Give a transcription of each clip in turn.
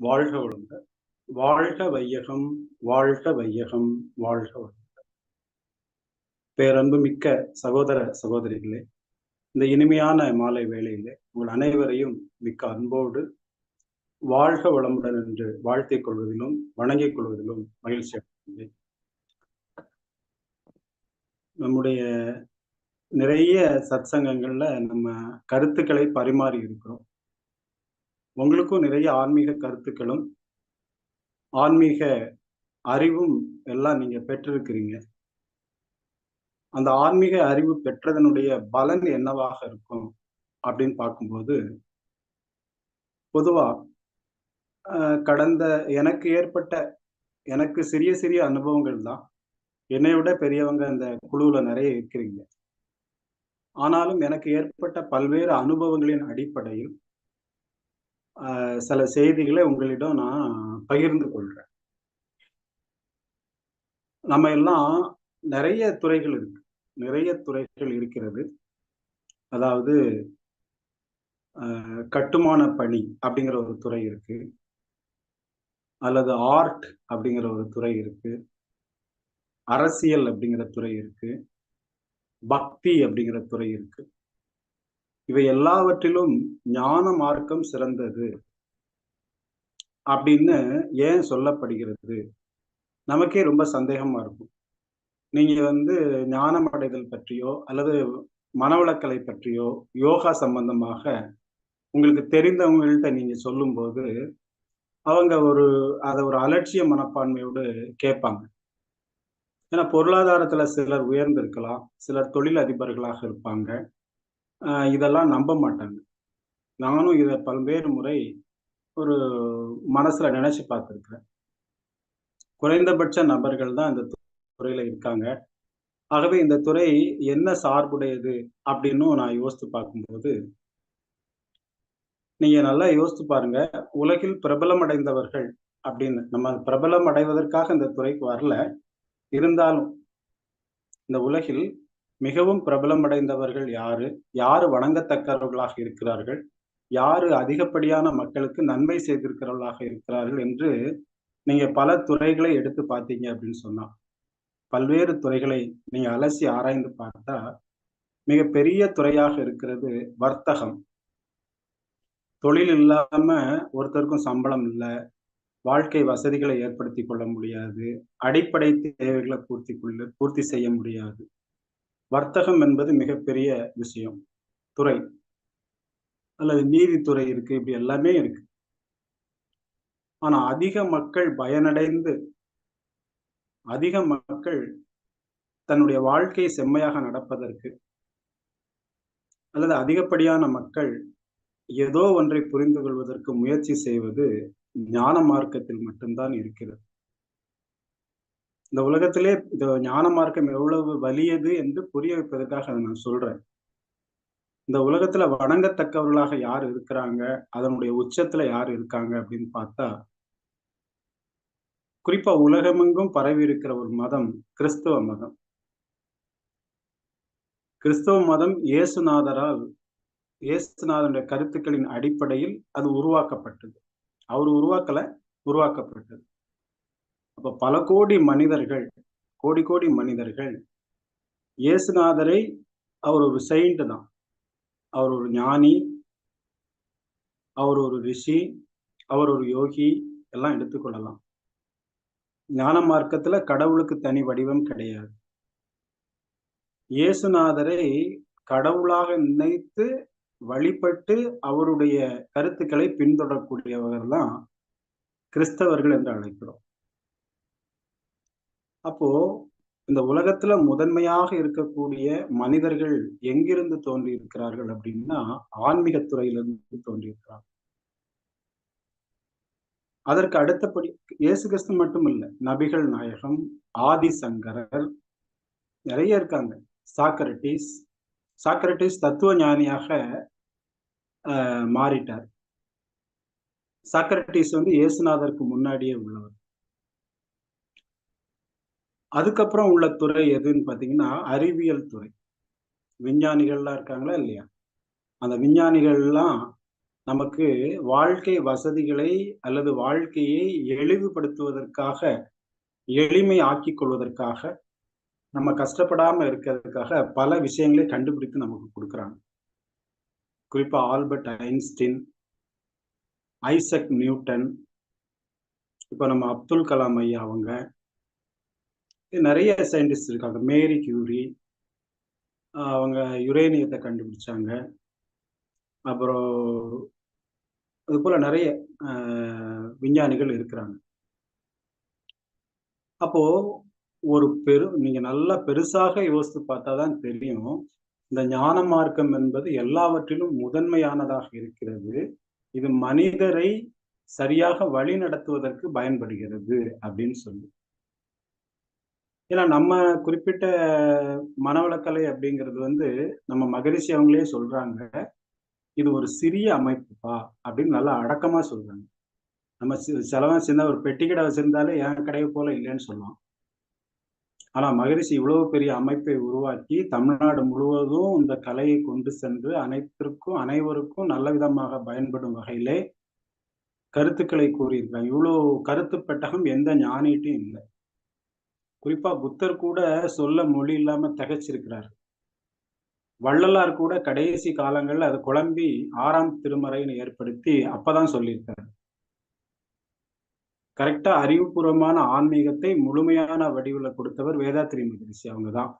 வாழ்க வளமுடன். வாழ்க வையகம், வாழ்க வையகம், வாழ்க வளமுடன். பேரன்பு மிக்க சகோதர சகோதரிகளே, இந்த இனிமையான மாலை வேளையிலே உங்கள் அனைவரையும் மிக்க அன்போடு வாழ்க வளமுடன் என்று வாழ்த்திக் கொள்வதிலும் வணங்கிக் கொள்வதிலும் மகிழ்ச்சி அடைகின்றேன். நம்முடைய நிறைய சத்சங்கங்கள்ல நம்ம கருத்துக்களை பரிமாறி இருக்கிறோம். உங்களுக்கும் நிறைய ஆன்மீக கருத்துக்களும் ஆன்மீக அறிவும் எல்லாம் நீங்க பெற்றிருக்கிறீங்க. அந்த ஆன்மீக அறிவு பெற்றதனுடைய பலன் என்னவாக இருக்கும் அப்படின்னு பார்க்கும்போது, பொதுவா கடந்த எனக்கு சிறிய சிறிய அனுபவங்கள் தான். என்னை விட பெரியவங்க அந்த குழுவுல நிறைய இருக்கிறீங்க. ஆனாலும் எனக்கு ஏற்பட்ட பல்வேறு அனுபவங்களின் அடிப்படையில் சில செய்திகளை உங்களிடம் நான் பகிர்ந்து கொள்றேன். நம்ம எல்லாம் நிறைய துறைகள் இருக்கு. நிறைய துறைகள் இருக்கிறது. அதாவது கட்டுமான பணி அப்படிங்கிற ஒரு துறை இருக்கு. அல்லது ஆர்ட் அப்படிங்கிற ஒரு துறை இருக்கு. அரசியல் அப்படிங்கிற துறை இருக்கு. பக்தி அப்படிங்கிற துறை இருக்கு. இவை எல்லாவற்றிலும் ஞான மார்க்கம் சிறந்தது அப்படின்னு ஏன் சொல்லப்படுகிறது? நமக்கே ரொம்ப சந்தேகமா இருக்கும். நீங்க ஞானம் அடைதல் பற்றியோ அல்லது மனவளக்கலை பற்றியோ யோகா சம்பந்தமாக உங்களுக்கு தெரிந்தவங்கள்ட்ட நீங்க சொல்லும்போது அவங்க அதை ஒரு அலட்சிய மனப்பான்மையோடு கேட்பாங்க. ஏன்னா பொருளாதாரத்துல சிலர் உயர்ந்திருக்கலாம், சிலர் தொழில் அதிபர்களாக இருப்பாங்க. இதெல்லாம் நம்ப மாட்டாங்க. நானும் இதை பல்வேறு முறை ஒரு மனசுல நினைச்சு பார்த்திருக்கிறேன். குறைந்தபட்ச நபர்கள் தான் இந்த துறையில இருக்காங்க. ஆகவே இந்த துறை என்ன சார்புடையது அப்படின்னும் நான் யோசித்து பார்க்கும்போது, நீங்க நல்லா யோசித்து பாருங்க. உலகில் பிரபலம் அடைந்தவர்கள் அப்படின்னு நம்ம பிரபலம் அடைவதற்காக இந்த துறைக்கு வரல. இருந்தாலும் இந்த உலகில் மிகவும் பிரபலம் அடைந்தவர்கள் யாரு? யாரு வணங்கத்தக்கவர்களாக இருக்கிறார்கள்? யாரு அதிகப்படியான மக்களுக்கு நன்மை செய்திருக்கிறவர்களாக இருக்கிறார்கள் என்று நீங்க பல துறைகளை எடுத்து பார்த்தீங்க அப்படின்னு சொன்னா, பல்வேறு துறைகளை நீங்க அலசி ஆராய்ந்து பார்த்தா, மிக பெரிய துறையாக இருக்கிறது வர்த்தகம். தொழில் இல்லாம ஒருத்தருக்கும் சம்பளம் இல்ல, வாழ்க்கை வசதிகளை ஏற்படுத்திக் கொள்ள முடியாது, அடிப்படை தேவைகளை பூர்த்தி செய்ய முடியாது. வர்த்தகம் என்பது மிகப்பெரிய விஷயம். துறை அல்லது நீதித்துறை இருக்கு, இப்படி எல்லாமே இருக்கு. ஆனா அதிக மக்கள் தன்னுடைய வாழ்க்கையை செம்மையாக நடப்பதற்கு அல்லது அதிகப்படியான மக்கள் ஏதோ ஒன்றை புரிந்து கொள்வதற்கு முயற்சி செய்வது ஞான மார்க்கத்தில் மட்டும்தான் இருக்கிறது. இந்த உலகத்திலே இந்த ஞான மார்க்கம் எவ்வளவு வலியது என்று புரிய வைப்பதற்காக அதை நான் சொல்றேன். இந்த உலகத்துல வணங்கத்தக்கவர்களாக யார் இருக்கிறாங்க, அதனுடைய உச்சத்துல யார் இருக்காங்க அப்படின்னு பார்த்தா, குறிப்பா உலகமெங்கும் பரவி இருக்கிற ஒரு மதம் கிறிஸ்தவ மதம். கிறிஸ்தவ மதம் இயேசுநாதனுடைய கருத்துக்களின் அடிப்படையில் அது உருவாக்கப்பட்டது. அவர் உருவாக்கப்பட்டது. அப்ப பல கோடி மனிதர்கள் இயேசுநாதரை அவர் ஒரு செயிண்ட் தான். அவர் ஒரு ஞானி, அவர் ஒரு ரிஷி, அவர் ஒரு யோகி எல்லாம் எடுத்துக்கொள்ளலாம். ஞான மார்க்கத்துல கடவுளுக்கு தனி வடிவம் கிடையாது. இயேசுநாதரை கடவுளாக நினைத்து வழிபட்டு அவருடைய கருத்துக்களை பின்தொடரக்கூடியவர்கள் தான் கிறிஸ்தவர்கள் என்று அழைக்கிறோம். அப்போ இந்த உலகத்துல முதன்மையாக இருக்கக்கூடிய மனிதர்கள் எங்கிருந்து தோன்றி இருக்கிறார்கள் அப்படின்னா, ஆன்மீக துறையிலிருந்து தோன்றியிருக்கிறார்கள். அதற்கு அடுத்தபடி இயேசு கிறிஸ்து மட்டும் இல்ல, நபிகள் நாயகம், ஆதிசங்கரர் நிறைய இருக்காங்க. சாக்ரட்டிஸ் தத்துவ ஞானியாக மாறிட்டார். சாக்ரட்டிஸ் இயேசுநாதருக்கு முன்னாடியே உள்ளவர். அதுக்கப்புறம் உள்ள துறை எதுன்னு பாத்தீங்கன்னா அறிவியல் துறை. விஞ்ஞானிகள்லாம் இருக்காங்களா இல்லையா? அந்த விஞ்ஞானிகள்லாம் நமக்கு வாழ்க்கை வசதிகளை அல்லது வாழ்க்கையை எளிவுபடுத்துவதற்காக, எளிமை ஆக்கிக் கொள்வதற்காக, நம்ம கஷ்டப்படாம இருக்கிறதுக்காக பல விஷயங்களை கண்டுபிடித்து நமக்கு கொடுக்குறாங்க. குறிப்பா ஆல்பர்ட் ஐன்ஸ்டீன், ஐசக் நியூட்டன், இப்ப நம்ம அப்துல் கலாம் ஐயா அவங்க, நிறைய சயின்டிஸ்ட் இருக்காங்க. மேரி கியூரி, அவங்க யுரேனியத்தை கண்டுபிடிச்சாங்க. அப்புறம் அது போல நிறைய விஞ்ஞானிகள் இருக்கிறாங்க. அப்போ ஒரு நீங்க நல்லா பெருசாக யோசித்து பார்த்தாதான் தெரியும். இந்த ஞான மார்க்கம் என்பது எல்லாவற்றிலும் முதன்மையானதாக இருக்கிறது. இது மனிதரை சரியாக வழி நடத்துவதற்கு பயன்படுகிறது அப்படின்னு சொல்லி. ஏன்னா நம்ம குறிப்பிட்ட மனவளக்கலை அப்படிங்கிறது வந்து நம்ம மகரிஷி அவங்களே சொல்றாங்க, இது ஒரு சிறிய அமைப்புப்பா அப்படின்னு நல்லா அடக்கமா சொல்றாங்க. நம்ம செலவன் சின்ன ஒரு பெட்டி கடை வச்சிருந்தாலே என் கடையை போல இல்லைன்னு சொல்லலாம். ஆனா மகரிஷி இவ்வளவு பெரிய அமைப்பை உருவாக்கி தமிழ்நாடு முழுவதும் இந்த கலையை கொண்டு சென்று அனைவருக்கும் நல்ல விதமாக பயன்படும் வகையிலே கருத்துக்களை கூறியிருக்காங்க. இவ்வளவு கருத்து பெட்டகம் எந்த ஞானிகிட்டையும் இல்லை. குறிப்பா புத்தர் கூட சொல்ல மொழி இல்லாம திகைச்சிருக்கிறார். வள்ளலார் கூட கடைசி காலங்கள்ல அதை குழம்பி 6ஆம் திருமறைன்னு ஏற்படுத்தி அப்பதான் சொல்லியிருக்காரு. கரெக்டா அறிவுபூர்வமான ஆன்மீகத்தை முழுமையான வடிவுல கொடுத்தவர் வேதாத்திரி மகரிஷி அவங்கதான்.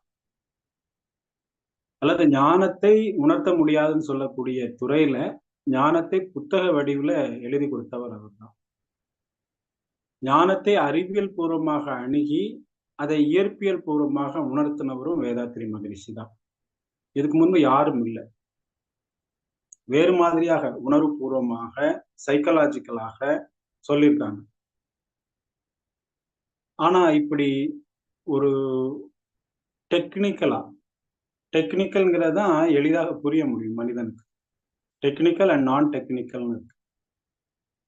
அல்லது ஞானத்தை உணர்த்த முடியாதுன்னு சொல்லக்கூடிய துறையில ஞானத்தை புத்தக வடிவுல எழுதி கொடுத்தவர் அவர்தான். ஞானத்தை அறிவியல் பூர்வமாக அணுகி அதை இயற்பியல் பூர்வமாக உணர்த்தினவரும் வேதாத்திரி மகரிஷி தான். இதுக்கு முன்பு யாரும் இல்லை. வேறு மாதிரியாக உணர்வு பூர்வமாக சைக்கலாஜிக்கலாக சொல்லியிருக்காங்க. ஆனா இப்படி ஒரு டெக்னிக்கல்ங்கிறது தான் எளிதாக புரிய முடியும் மனிதனுக்கு. டெக்னிக்கல் அண்ட் நான் டெக்னிக்கல்னு இருக்கு.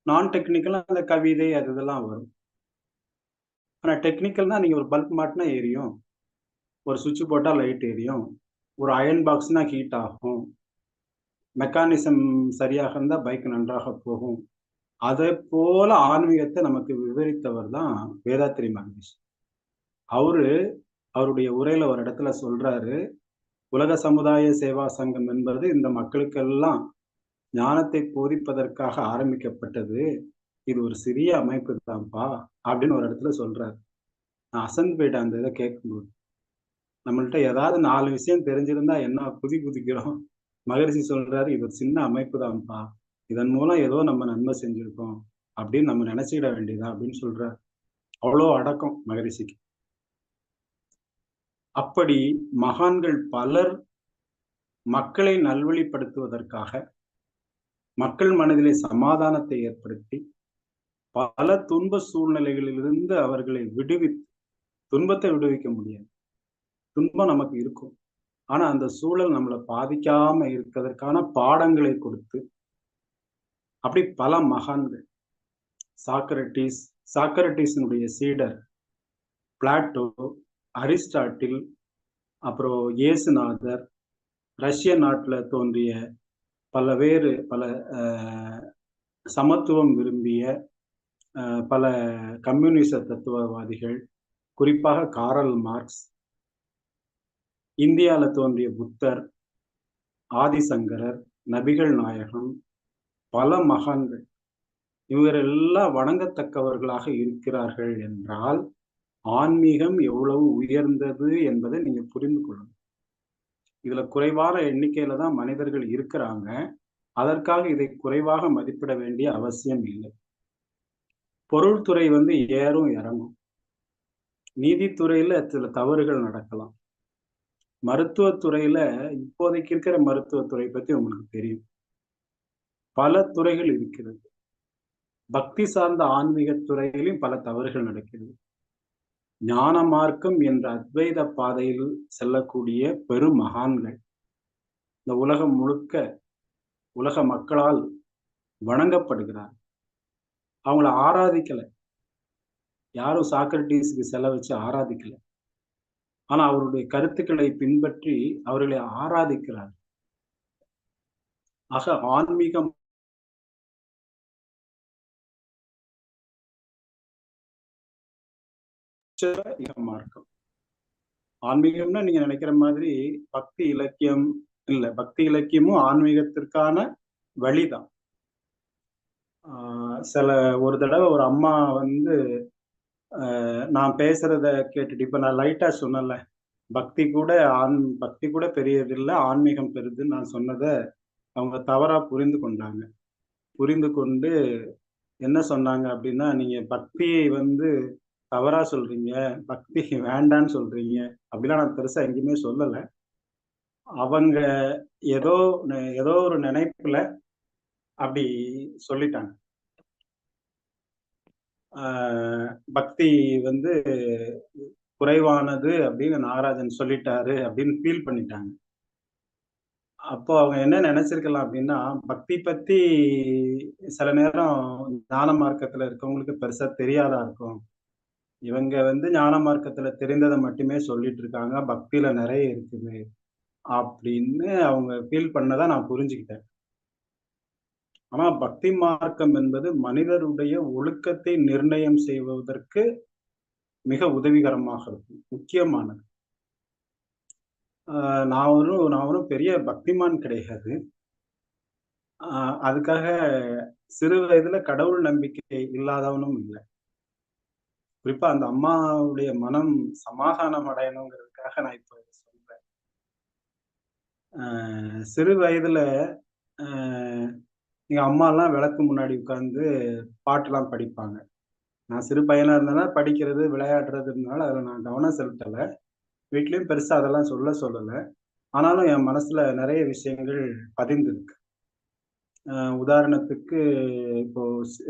நான் டெக்னிக்கல் அந்த கவிதை அது இதெல்லாம் வரும். ஆனா டெக்னிக்கல்னா நீங்க ஒரு பல்ப் மாட்டினா எரியும், ஒரு சுவிட்ச் போட்டா லைட் எரியும், ஒரு அயன் பாக்ஸ்னா ஹீட் ஆகும், மெக்கானிசம் சரியாக இருந்தா பைக் நன்றாக போகும். அதே போல ஆன்மீகத்தை நமக்கு விவரித்தவர் தான் வேதாத்திரி மகரிஷி. அவருடைய உரையில ஒரு இடத்துல சொல்றாரு, உலக சமுதாய சேவா சங்கம் என்பது இந்த மக்களுக்கெல்லாம் ஞானத்தை போதிப்பதற்காக ஆரம்பிக்கப்பட்டது. இது ஒரு சிறிய அமைப்பு தான்ப்பா அப்படின்னு ஒரு இடத்துல சொல்றாரு. நான் அசந்து போயிட்டேன் அந்த இதை கேட்கும்போது. நம்மள்ட்ட ஏதாவது 4 விஷயம் தெரிஞ்சிருந்தா என்ன குதிக்கிறோம். மகரிஷி சொல்றாரு, இது ஒரு சின்ன அமைப்பு தான்ப்பா, இதன் மூலம் ஏதோ நம்ம நன்மை செஞ்சிருக்கோம் அப்படின்னு நம்ம நினைச்சுக்கிட வேண்டியதா அப்படின்னு சொல்றாரு. அவ்வளோ அடக்கம் மகரிஷிக்கு. அப்படி மகான்கள் பலர் மக்களை நல்வழிப்படுத்துவதற்காக, மக்கள் மனதிலே சமாதானத்தை ஏற்படுத்தி, பல துன்ப சூழ்நிலைகளிலிருந்து அவர்களை துன்பத்தை விடுவிக்க முடியாது. துன்பம் நமக்கு இருக்கும். ஆனா அந்த சூழல் நம்மளை பாதிக்காம இருக்கிறதுக்கான பாடங்களை கொடுத்து, அப்படி பல மகான்கள், சாக்ரட்டிஸினுடைய சீடர் பிளாட்டோ, அரிஸ்டாட்டில், அப்புறம் இயேசுநாதர், ரஷ்ய நாட்டுல தோன்றிய பல சமத்துவம் விரும்பிய பல கம்யூனிச தத்துவவாதிகள், குறிப்பாக காரல் மார்க்ஸ், இந்தியால தோன்றிய புத்தர், ஆதிசங்கரர், நபிகள் நாயகம், பல மகான்கள், இவரெல்லாம் வணங்கத்தக்கவர்களாக இருக்கிறார்கள் என்றால் ஆன்மீகம் எவ்வளவு உயர்ந்தது என்பதை நீங்க புரிந்து கொள்ளணும். இதுல குறைவான எண்ணிக்கையில தான் மனிதர்கள் இருக்கிறாங்க. அதற்காக இதை குறைவாக மதிப்பிட வேண்டிய அவசியம் இல்லை. பொருள்துறை வந்து ஏறும் இறங்கும். நீதித்துறையில சில தவறுகள் நடக்கலாம். மருத்துவத்துறையில இப்போதைக்கு இருக்கிற மருத்துவத்துறை பத்தி உங்களுக்கு தெரியும். பல துறைகள் இருக்கிறது. பக்தி சார்ந்த ஆன்மீக துறையிலும் பல தவறுகள் நடக்கிறது. ஞான மார்க்கம் என்ற அத்வைத பாதையில் செல்லக்கூடிய பெரும் மகான்கள் இந்த உலகம் முழுக்க உலக மக்களால் வணங்கப்படுகிறார். அவங்கள ஆராதிக்கல. யாரும் சாக்ரட்டிஸுக்கு செல வச்சு ஆராதிக்கல. ஆனா அவருடைய கருத்துக்களை பின்பற்றி அவர்களை ஆராதிக்கிறார். ஆக ஆன்மீகம் மார்க்கம். ஆன்மீகம்னா நீங்க நினைக்கிற மாதிரி பக்தி இலக்கியம் இல்ல. பக்தி இலக்கியமும் ஆன்மீகத்திற்கான வழிதான். சில ஒரு தடவை ஒரு அம்மா வந்து நான் பேசுறத கேட்டுட்டு, இப்ப நான் லைட்டா சொன்னேன்ல, பக்தி கூட பக்தி கூட பெரியது இல்ல, ஆன்மீகம் பெரிதுன்னு நான் சொன்னத அவங்க தவறா புரிந்து கொண்டாங்க. புரிந்து கொண்டு என்ன சொன்னாங்க அப்படின்னா, "நீங்க பக்தியை வந்து தவறா சொல்றீங்க. பக்தி வேண்டான்னு சொல்றீங்க." அப்படிலாம் நான் பெருசா எங்கேயுமே சொல்லல. அவங்க ஏதோ ஏதோ ஒரு நினைப்புல அப்படி சொல்லிட்டாங்க. ஆ பக்தி வந்து குறைவானது அப்படின்னு நாகராஜன் சொல்லிட்டாரு அப்படின்னு ஃபீல் பண்ணிட்டாங்க. அப்போ அவங்க என்ன நெனச்சிருக்கலாம் அப்படின்னா, பக்தி பத்தி சில நேரம் ஞான மார்க்கத்துல இருக்கவங்களுக்கு பெருசா தெரியாதா இருக்கும். இவங்க வந்து ஞான மார்க்கத்துல தெரிந்தத மட்டுமே சொல்லிட்டு இருக்காங்க. பக்தியில நெறைய இருக்குது. அப்படின்னு அவங்க ஃபீல் பண்ணத நான் புரிஞ்சுக்கிட்டேன். ஆனா பக்தி மார்க்கம் என்பது மனிதருடைய ஒழுக்கத்தை நிர்ணயம் செய்வதற்கு மிக உதவிகரமாக இருக்கும். முக்கியமானது. அ நான் ஒண்ணும் பெரிய பக்திமான் கிடையாது. அதுக்காக சிறு வயதுல கடவுள் நம்பிக்கை இல்லாதவனும் இல்ல. குறிப்பா அந்த அம்மாவுடைய மனம் சமாதானம் அடையணுங்கிறதுக்காக நான் இப்ப இத சொல்றேன். அ சிறு வயதுல அ எங்க அம்மாலாம் விளக்கு முன்னாடி உட்கார்ந்து பாட்டுலாம் படிப்பாங்க. நான் சிறு பையனா இருந்தேன்னா படிக்கிறது, விளையாடுறதுனால அதுல நான் கவனம் செலுத்தல. வீட்லயும் பெருசா அதெல்லாம் சொல்லல. ஆனாலும் என் மனசுல நெறைய விஷயங்கள் பதிந்திருக்கு. உதாரணத்துக்கு இப்போ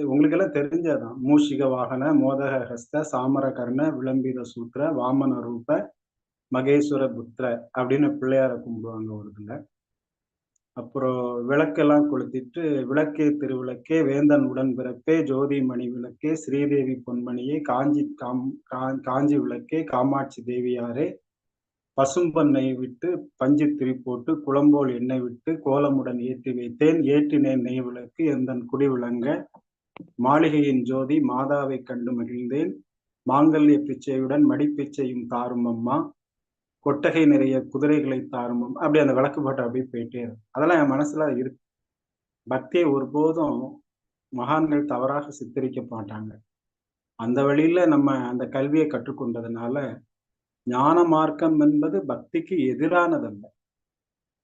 உங்களுக்கெல்லாம் தெரிஞ்சதுதான். மூஷிக வாகன, மோதக ஹஸ்த, சாமர கர்ண, விளம்பித சூத்திர, வாமன ரூப, மகேஸ்வர புத்திர அப்படின்னு பிள்ளையார கும்பிடுவாங்க ஒரு இதுல. அப்புறம் விளக்கெல்லாம் கொளுத்திட்டு, "விளக்கே திருவிளக்கே, வேந்தன் உடன்பிறப்பே, ஜோதி மணி விளக்கே, ஸ்ரீதேவி பொன்மணியே, காஞ்சி விளக்கே, காமாட்சி தேவியாரே, பசும்பொன் நெய் விட்டு, பஞ்சுத் திரி போட்டு, குளம்போல் எண்ணெய் விட்டு, கோலமுடன் ஏற்றி வைத்தேன். ஏற்றினேன் நெய் விளக்கு எந்தன் குடி விளங்க. மாளிகையின் ஜோதி மாதாவைக் கண்டு மகிழ்ந்தேன். மாங்கல்ய பிச்சையுடன் மடிப்பிச்சையும் தாரும் அம்மா. கொட்டகை நிறைய குதிரைகளைத் தாரும் அம்மா." அப்படியே அந்த விளக்கு பாட்டு அப்படியே போயிட்டே இருக்கும். அதெல்லாம் என் மனசுல இருக்கு. பக்தியை ஒருபோதும் மகான்கள் தவறாக சித்தரிக்க மாட்டாங்க. அந்த வழியில நம்ம அந்த கல்விய கற்றுக்கொண்டதுனால, ஞான மார்க்கம் என்பது பக்திக்கு எதிரானதல்ல.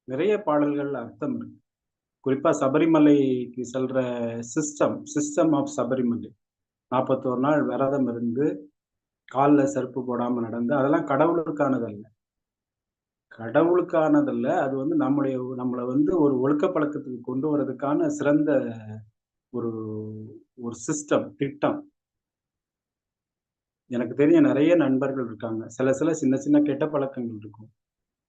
நிறைய பாடல்கள்ல அர்த்தம் இருக்கு. குறிப்பா சபரிமலைக்கு செல்ற சிஸ்டம் ஆஃப் சபரிமலை. 41 நாள் விரதம் இருந்து, கால்ல செருப்பு போடாம நடந்து, அதெல்லாம் கடவுளுக்கானதல்ல. கடவுளுக்கானதல்ல. அது வந்து நம்மள வந்து ஒரு ஒழுக்க பழக்கத்துக்கு கொண்டு வரதுக்கான சிறந்த ஒரு ஒரு திட்டம். எனக்கு தெரிஞ்ச நெறைய நண்பர்கள் இருக்காங்க. சில சில சின்ன சின்ன கெட்ட பழக்கங்கள் இருக்கும்.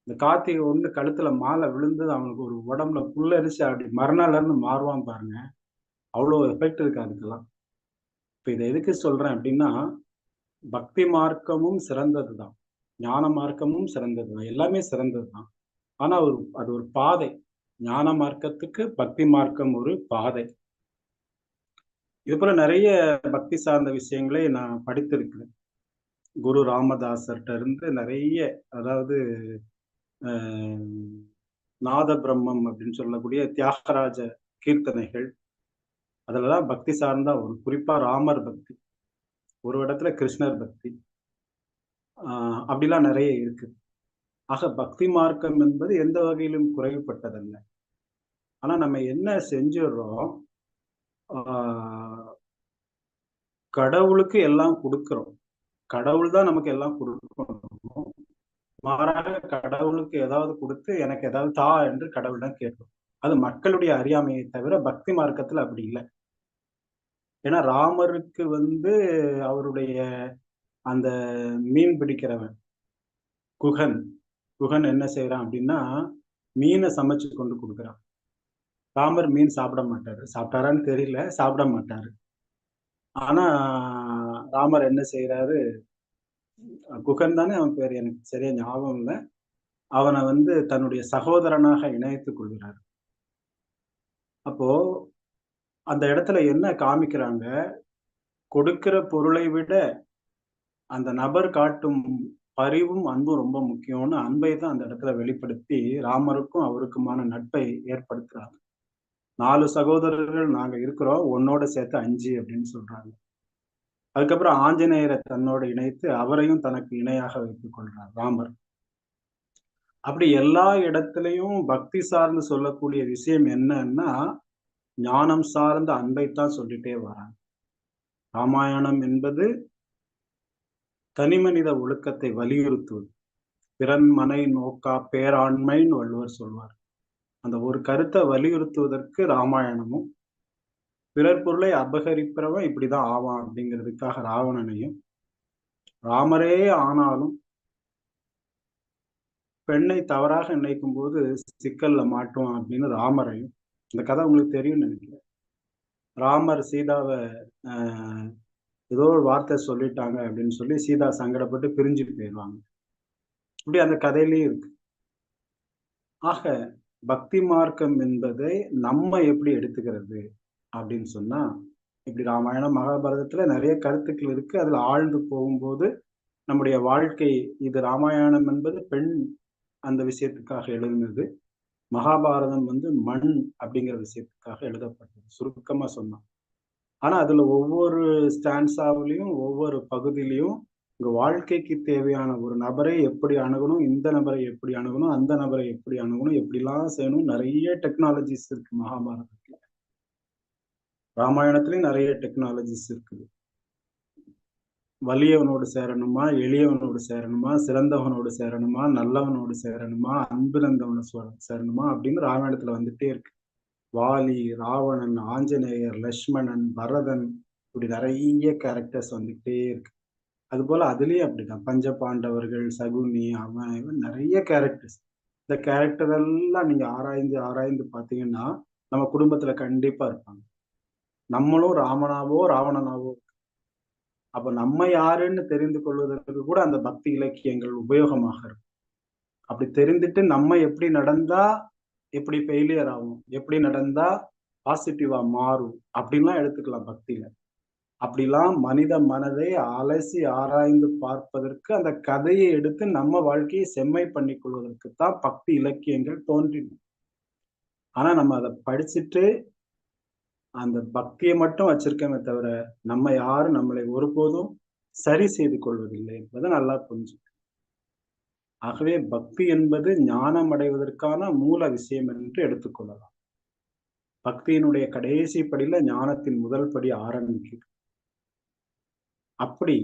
இந்த கார்த்திகை 1 கழுத்துல மாலை விழுந்து அவனுக்கு ஒரு உடம்புல புல்லரிச்சு அப்படி மறுநாள்ல இருந்து மாறுவான் பாருங்க. அவ்வளோ எஃபெக்ட் இருக்கு அதுக்கெல்லாம். இப்ப இத எதுக்கு சொல்றேன் அப்டின்னா, பக்தி மார்க்கமும் சிறந்தது தான். ஞான மார்க்கமும் சிறந்தது தான். எல்லாமே சிறந்தது தான். ஆனா அது ஒரு பாதை. ஞான மார்க்கத்துக்கு பக்தி மார்க்கம் ஒரு பாதை. இதுபோல நெறைய பக்தி சார்ந்த விஷயங்களை நான் படித்திருக்கிறேன். குரு ராமதாசர்ட்ட இருந்து நெறைய அதாவது அ நாத பிரம்மம் அப்படின்னு சொல்லக்கூடிய தியாகராஜ கீர்த்தனைகள். அதுலலாம் பக்தி சார்ந்தா வரும். குறிப்பா ராமர் பக்தி. ஒரு இடத்துல கிருஷ்ணர் பக்தி. ஆ அப்படிலாம் நெறைய இருக்கு. ஆக பக்தி மார்க்கம் என்பது எந்த வகையிலும் குறைவுபட்டதல்ல. ஆனா நம்ம என்ன செஞ்சுர்றோம், ஆ கடவுளுக்கு எல்லாம் குடுக்குறோம். கடவுள் தான் நமக்கு எல்லாம் குடுக்கணும். மாறாக கடவுளுக்கு ஏதாவது குடுத்து, எனக்கு ஏதாவது தா என்று கடவுளிடம் கேட்கிறோம். அது மக்களுடைய அறியாமையை தவிர பக்தி மார்க்கத்துல அப்படி இல்ல. ஏன்னா ராமருக்கு வந்து அவருடைய அந்த மீன் பிடிக்கிறவன் குகன். குகன் என்ன செய்றான் அப்படின்னா, மீன சமைச்சு கொண்டு குடுக்குறான். ராமர் மீன் சாப்பிட மாட்டாரு. சாப்பிட்டாரான்னு தெரியல. சாப்பிட மாட்டாரு. ஆனா ராமர் என்ன செய்றாரு, குகன் தானே அவன் பேரு எனக்கு சரியா ஞாபகம் இல்ல. அவன வந்து தன்னுடைய சகோதரனாக இணைத்துக் கொள்கிறார். அப்போ அந்த இடத்துல என்ன காமிக்கிறாங்க, கொடுக்கிற பொருளை விட அந்த நபர் காட்டும் பரிவும் அன்பும் ரொம்ப முக்கியம்னு அன்பை தான் அந்த இடத்துல வெளிப்படுத்தி ராமருக்கும் அவருக்குமான நட்பை ஏற்படுத்துறாங்க. 4 சகோதரர்கள் நாங்க இருக்கிறோம். உன்னோட சேர்த்து 5 அப்படின்னு சொல்றாங்க. அதுக்கப்புறம் ஆஞ்சநேயரை தன்னோடு இணைத்து அவரையும் தனக்கு இணையாக வைத்துக் கொள்றார் ராமர். அப்படி எல்லா இடத்திலையும் பக்தி சார்ந்து சொல்லக்கூடிய விஷயம் என்னன்னா, ஞானம் சார்ந்த அன்பைத்தான் சொல்லிட்டே வராங்க. ராமாயணம் என்பது தனிமனித ஒழுக்கத்தை வலியுறுத்துவது. பிறன் மனை நோக்கா பேராண்மைன்னு வள்ளுவர் சொல்வார். அந்த ஒரு கருத்தை வலியுறுத்துவதற்கு ராமாயணமும், பிறர் பொருளை அபகரிக்கிறவன் இப்படிதான் ஆவான் அப்படிங்கிறதுக்காக ராவணனையும், ராமரே ஆனாலும் பெண்ணை தவறாக நினைக்கும் போது சிக்கல்ல மாட்டுவான் அப்படின்னு ராமரையும், இந்த கதை உங்களுக்கு தெரியும்னு நினைக்கிறேன். ராமர் சீதாவை ஏதோ ஒரு வார்த்தை சொல்லிட்டாங்க அப்படின்னு சொல்லி சீதா சங்கடப்பட்டு பிரிஞ்சு போயிடுவாங்க. இப்படி அந்த கதையிலேயே இருக்கு. ஆக பக்தி மார்க்கம் என்பதை நம்ம எப்படி எடுத்துக்கிறது அப்படின்னு சொன்னா, இப்படி ராமாயணம் மகாபாரதத்துல நிறைய கருத்துக்கள் இருக்கு. அதுல ஆழ்ந்து போகும்போது நம்முடைய வாழ்க்கை, இது ராமாயணம் என்பது பெண் அந்த விஷயத்துக்காக எழுதினது, மகாபாரதம் மண் அப்படிங்கிற விஷயத்துக்காக எழுதப்பட்டது, சுருக்கமா சொன்னா. ஆனா அதுல ஒவ்வொரு ஸ்டான்ஸாவிலையும் ஒவ்வொரு பகுதியிலையும் உங்க வாழ்க்கைக்கு தேவையான ஒரு நபரை எப்படி அணுகணும், இந்த நபரை எப்படி அணுகணும், அந்த நபரை எப்படி அணுகணும், எப்படிலாம் செய்யணும், நிறைய டெக்னாலஜிஸ் இருக்கு மகாபாரதத்துல. ராமாயணத்திலயும் நிறைய டெக்னாலஜிஸ் இருக்குது. வலியவனோடு சேரணுமா, எளியவனோடு சேரணுமா, சிறந்தவனோடு சேரணுமா, நல்லவனோடு சேரணுமா, அன்பிறந்தவனை சேரணுமா அப்படின்னு ராமாயணத்துல வந்துட்டே இருக்கு. வாலி, ராவணன், ஆஞ்சநேயர், லட்சுமணன், பரதன், இப்படி நிறைய கேரக்டர்ஸ் வந்துகிட்டே இருக்கு. அது போல அதுலயும் அப்படிதான். பஞ்ச பாண்டவர்கள், சகுனி, அவன் இவன் நிறைய கேரக்டர்ஸ். இந்த கேரக்டர் எல்லாம் நீங்க ஆராய்ந்து ஆராய்ந்து பாத்தீங்கன்னா நம்ம குடும்பத்துல கண்டிப்பா இருப்பாங்க. நம்மளும் ராமனாவோ ராவணனாவோ. அப்ப நம்ம யாருன்னு தெரிந்து கொள்வதற்கு கூட அந்த பக்தி இலக்கியங்கள் உபயோகமாக இருக்கும். அப்படி தெரிந்துட்டு நம்ம எப்படி நடந்தா எப்படி ஃபெயிலியர் ஆகும், எப்படி நடந்தா பாசிட்டிவா மாறும் அப்படின்லாம் எடுத்துக்கலாம் பக்தியில. அப்படிலாம் மனித மனதை அலசி ஆராய்ந்து பார்ப்பதற்கு அந்த கதையை எடுத்து நம்ம வாழ்க்கையை செம்மை பண்ணி கொள்வதற்கு தான் பக்தி இலக்கியங்கள் தோன்றின. ஆனா நம்ம அதை படிச்சுட்டு அந்த பக்தியை மட்டும் வச்சிருக்கமே தவிர நம்ம யாரும் நம்மளை ஒருபோதும் சரி செய்து கொள்வதில்லை என்பதை நல்லா புரிஞ்சு. ஆகவே பக்தி என்பது ஞானம் அடைவதற்கான மூல விஷயம் என்று எடுத்துக்கொள்ளலாம். பக்தியினுடைய கடைசி படியில ஞானத்தின் முதல் படி ஆரம்பிக்குது. அப்படி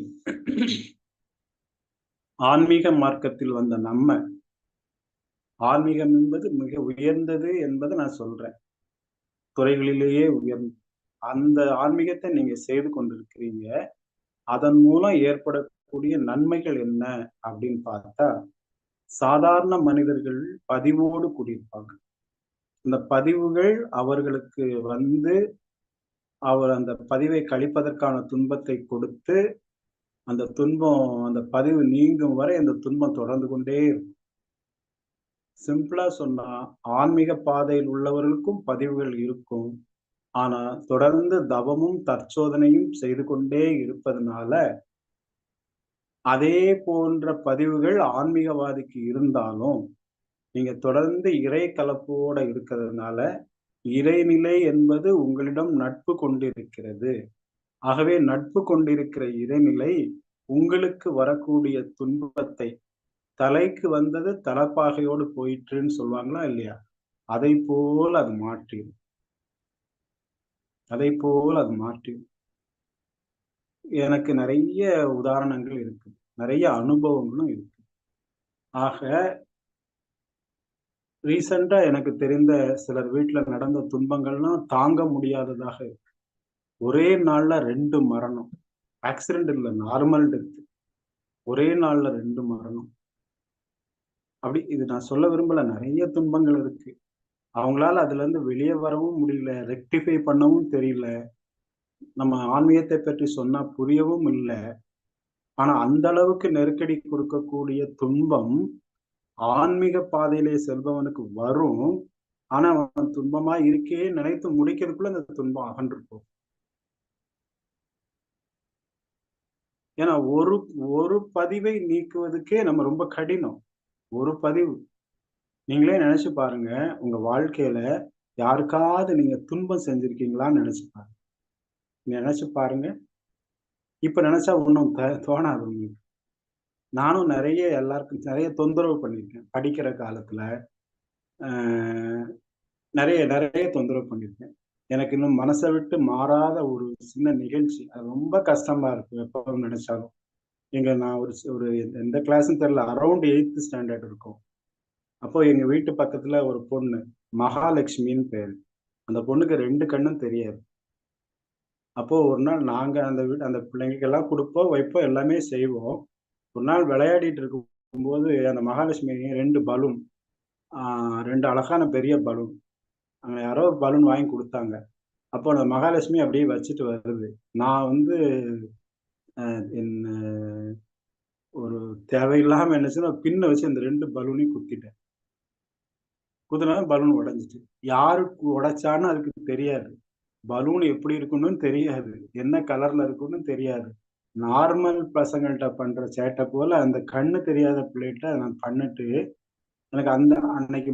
ஆன்மீக மார்க்கத்தில் வந்த நம்ம, ஆன்மீகம் என்பது மிக உயர்ந்தது என்பதை நான் சொல்றேன். துறைகளிலேயே உயர்ந்த அந்த ஆன்மீகத்தை நீங்க செய்து கொண்டிருக்கிறீங்க. அதன் மூலம் ஏற்படக்கூடிய நன்மைகள் என்ன அப்படின்னு பார்த்தா, சாதாரண மனிதர்கள் பதிவோடு கூடியிருப்பாங்க. இந்த பதிவுகள் அவர்களுக்கு அவர் அந்த பதிவை கழிப்பதற்கான துன்பத்தை கொடுத்து, அந்த துன்பம் அந்த பதிவு நீங்கும் வரை அந்த துன்பம் தொடர்ந்து கொண்டே இருக்கும். சிம்பிளா சொன்னா, ஆன்மீக பாதையில் உள்ளவர்களுக்கும் பதிவுகள் இருக்கும். ஆனா தொடர்ந்து தவமும் தற்சோதனையும் செய்து கொண்டே இருப்பதனால, அதே போன்ற பதிவுகள் ஆன்மீகவாதிக்கு இருந்தாலும், நீங்க தொடர்ந்து இறை கலப்போட இருக்கிறதுனால, இறைநிலை என்பது உங்களிடம் நட்பு கொண்டிருக்கிறது. ஆகவே நட்பு கொண்டிருக்கிற இறைநிலை உங்களுக்கு வரக்கூடிய துன்பத்தை, தலைக்கு வந்தது தலப்பாகையோடு போயிற்றுன்னு சொல்லுவாங்களா இல்லையா? அதை போல அது மாற்றிடும். அதை போல அது மாற்றிடும். எனக்கு நிறைய உதாரணங்கள் இருக்கு. நிறைய அனுபவங்களும் இருக்கு. ஆக ரீசெண்டா எனக்கு தெரிந்த சிலர் வீட்டுல நடந்த துன்பங்கள்லாம் தாங்க முடியாததாக இருக்கு. ஒரே நாள்ல 2 மரணம். ஆக்சிடென்ட் இல்ல, நார்மல் டெத். ஒரே நாள்ல 2 மரணம். அப்படி இது நான் சொல்ல விரும்பல. நிறைய துன்பங்கள் இருக்கு. அவங்களால அதுல இருந்து வெளியே வரவும் முடியல, ரெக்டிஃபை பண்ணவும் தெரியல. நம்ம ஆன்மீகத்தை பற்றி சொன்னா புரியவும் இல்ல. ஆனா அந்த அளவுக்கு நெருக்கடி கொடுக்கக்கூடிய துன்பம் ஆன்மீக பாதையிலே செல்பவனுக்கு வரும். ஆனா அவன் துன்பமா இருக்கே நினைத்து முடிக்கிறதுக்குள்ள அந்த துன்பம் அகன்று போகும். ஏன்னா ஒரு ஒரு பதிவை நீக்குவதுக்கே நம்ம ரொம்ப கடினம். ஒரு பதிவு. நீங்களே நினைச்சு பாருங்க. உங்க வாழ்க்கையில யாருக்காவது நீங்க துன்பம் செஞ்சிருக்கீங்களான்னு நினைச்சு பாருங்க. நினைச்சு பாருங்க. இப்ப நினைச்சா ஒண்ணும் தோணாது உங்களுக்கு. நானும் எல்லாருக்கும் நெறைய தொந்தரவு பண்ணியிருக்கேன். படிக்கிற காலத்துல. அ நெறைய நெறைய தொந்தரவு பண்ணியிருக்கேன். எனக்கு இன்னும் மனச விட்டு மாறாத ஒரு சின்ன நிகழ்ச்சி. அது ரொம்ப கஷ்டமா இருக்கும் எப்ப நினைச்சாலும். நான் ஒரு எந்த கிளாஸ்ன்னு தெரியல. அரவுண்ட் 8த் ஸ்டாண்டர்ட் இருக்கும். அப்போ எங்க வீட்டு பக்கத்துல ஒரு பொண்ணு. மகாலட்சுமின்னு பேரு. அந்த பொண்ணுக்கு 2 கண்ணும் தெரியாது. அப்போ ஒரு நாள் நாங்க அந்த பிள்ளைங்களுக்கெல்லாம் குடுப்போம், வைப்போம், எல்லாமே செய்வோம். ஒரு நாள் விளையாடிட்டு இருக்கும்போது அந்த மகாலட்சுமி 2 பலூன், ஆ 2 அழகான பெரிய பலூன். யாரோ ஒரு பலூன் வாங்கி குடுத்தாங்க. அப்போ அந்த மகாலட்சுமி அப்படியே வச்சுட்டு வருது. நான் வந்து என்ன ஒரு தேவையில்லாம என்ன செய்தேன், பின்ன வச்சு அந்த 2 பலூனையும் குத்திட்டேன். குத்துனதும் பலூன் உடைஞ்சுட்டு. யாருக்கு உடைச்சான்னு அதுக்கு தெரியாது. பலூன் எப்படி இருக்குன்னு தெரியாது. என்ன கலர்ல இருக்குன்னு தெரியாது. நார்மல் பசங்கள்ட்ட பண்ற சேட்ட போல அந்த கண்ணு தெரியாத பிள்ளைட்ட நான் பண்ணுட்டு, எனக்கு அந்த அன்னைக்கு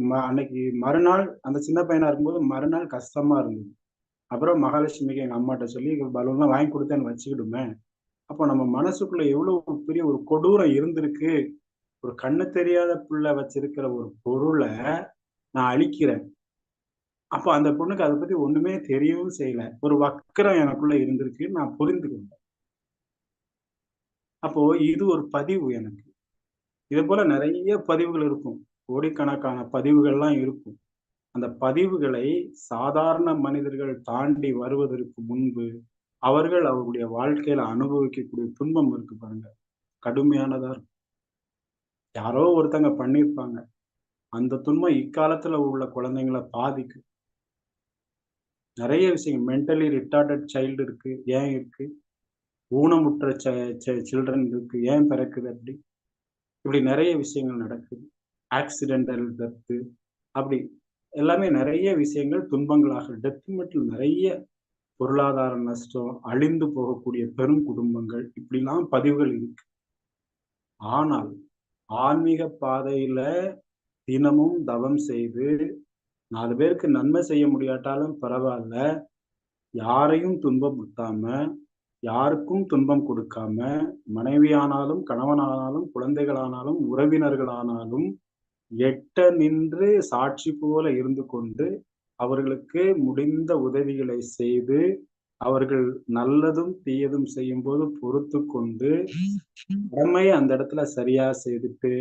மறுநாள் அந்த சின்ன பையனா இருக்கும்போது மறுநாள் கஷ்டமா இருந்தது. அப்புறம் மகாலட்சுமிக்கு எங்க அம்மாட்ட சொல்லி பலூன்லாம் வாங்கி குடுத்தேன்னு வச்சுக்கிடுமே. அப்போ நம்ம மனசுக்குள்ள எவ்வளவு பெரிய ஒரு கொடூரம் இருந்திருக்கு. ஒரு கண்ணு தெரியாத புள்ள வச்சிருக்கிற ஒரு பொருள நான் அழிக்கிறேன். அப்ப அந்த பொண்ணுக்கு அத பத்தி ஒண்ணுமே தெரியவும் செய்யல. ஒரு வக்கிரம் எனக்குள்ள இருந்திருக்குன்னு நான் புரிந்துகிட்டேன். அப்போ இது ஒரு பதிவு எனக்கு. இது போல நெறைய பதிவுகள் இருக்கும். கோடிக்கணக்கான பதிவுகள்லாம் இருக்கும். அந்த பதிவுகளை சாதாரண மனிதர்கள் தாண்டி வருவதற்கு முன்பு, அவர்கள் அவர்களுடைய வாழ்க்கையில அனுபவிக்கக்கூடிய துன்பம் இருக்கு பாருங்க. கடுமையானதா இருக்கும். யாரோ ஒருத்தங்க பண்ணியிருப்பாங்க. அந்த துன்பம் இக்காலத்துல உள்ள குழந்தைங்கள பாதிக்கும். நெறைய விஷயம் மென்டலி ரிட்டார்டட் சைல்டு இருக்கு. ஏன் இருக்கு? ஊனமுற்ற சில்ட்ரன் இருக்கு. ஏன் பிறக்குது அப்படி? இப்படி நெறைய விஷயங்கள் நடக்குது. ஆக்சிடென்டல் டெத்து அப்படி எல்லாமே நெறைய விஷயங்கள் துன்பங்களாக டெத் மட்டும் நெறைய பொருளாதார நஷ்டம், அழிந்து போகக்கூடிய பெரும் குடும்பங்கள் இப்படிலாம் பதிவுகள் இருக்கு. ஆனால் ஆன்மீக பாதையில தினமும் தவம் செய்து 4 பேருக்கு நன்மை செய்ய முடியாட்டாலும் பரவால்ல. யாரையும் துன்பப்படுத்தாம, யாருக்கும் துன்பம் கொடுக்காம, மனைவியானாலும், கணவனானாலும், குழந்தைகளானாலும், உறவினர்களானாலும் எட்ட நின்று சாட்சி போல இருந்து கொண்டு, அவர்களுக்கு முடிந்த உதவிகளை செய்து, அவர்கள் நல்லதும், தீயதும் செய்யும்போது பொறுத்துக்கொண்டு, கடமைய அந்த இடத்துல சரியா செய்துட்டு,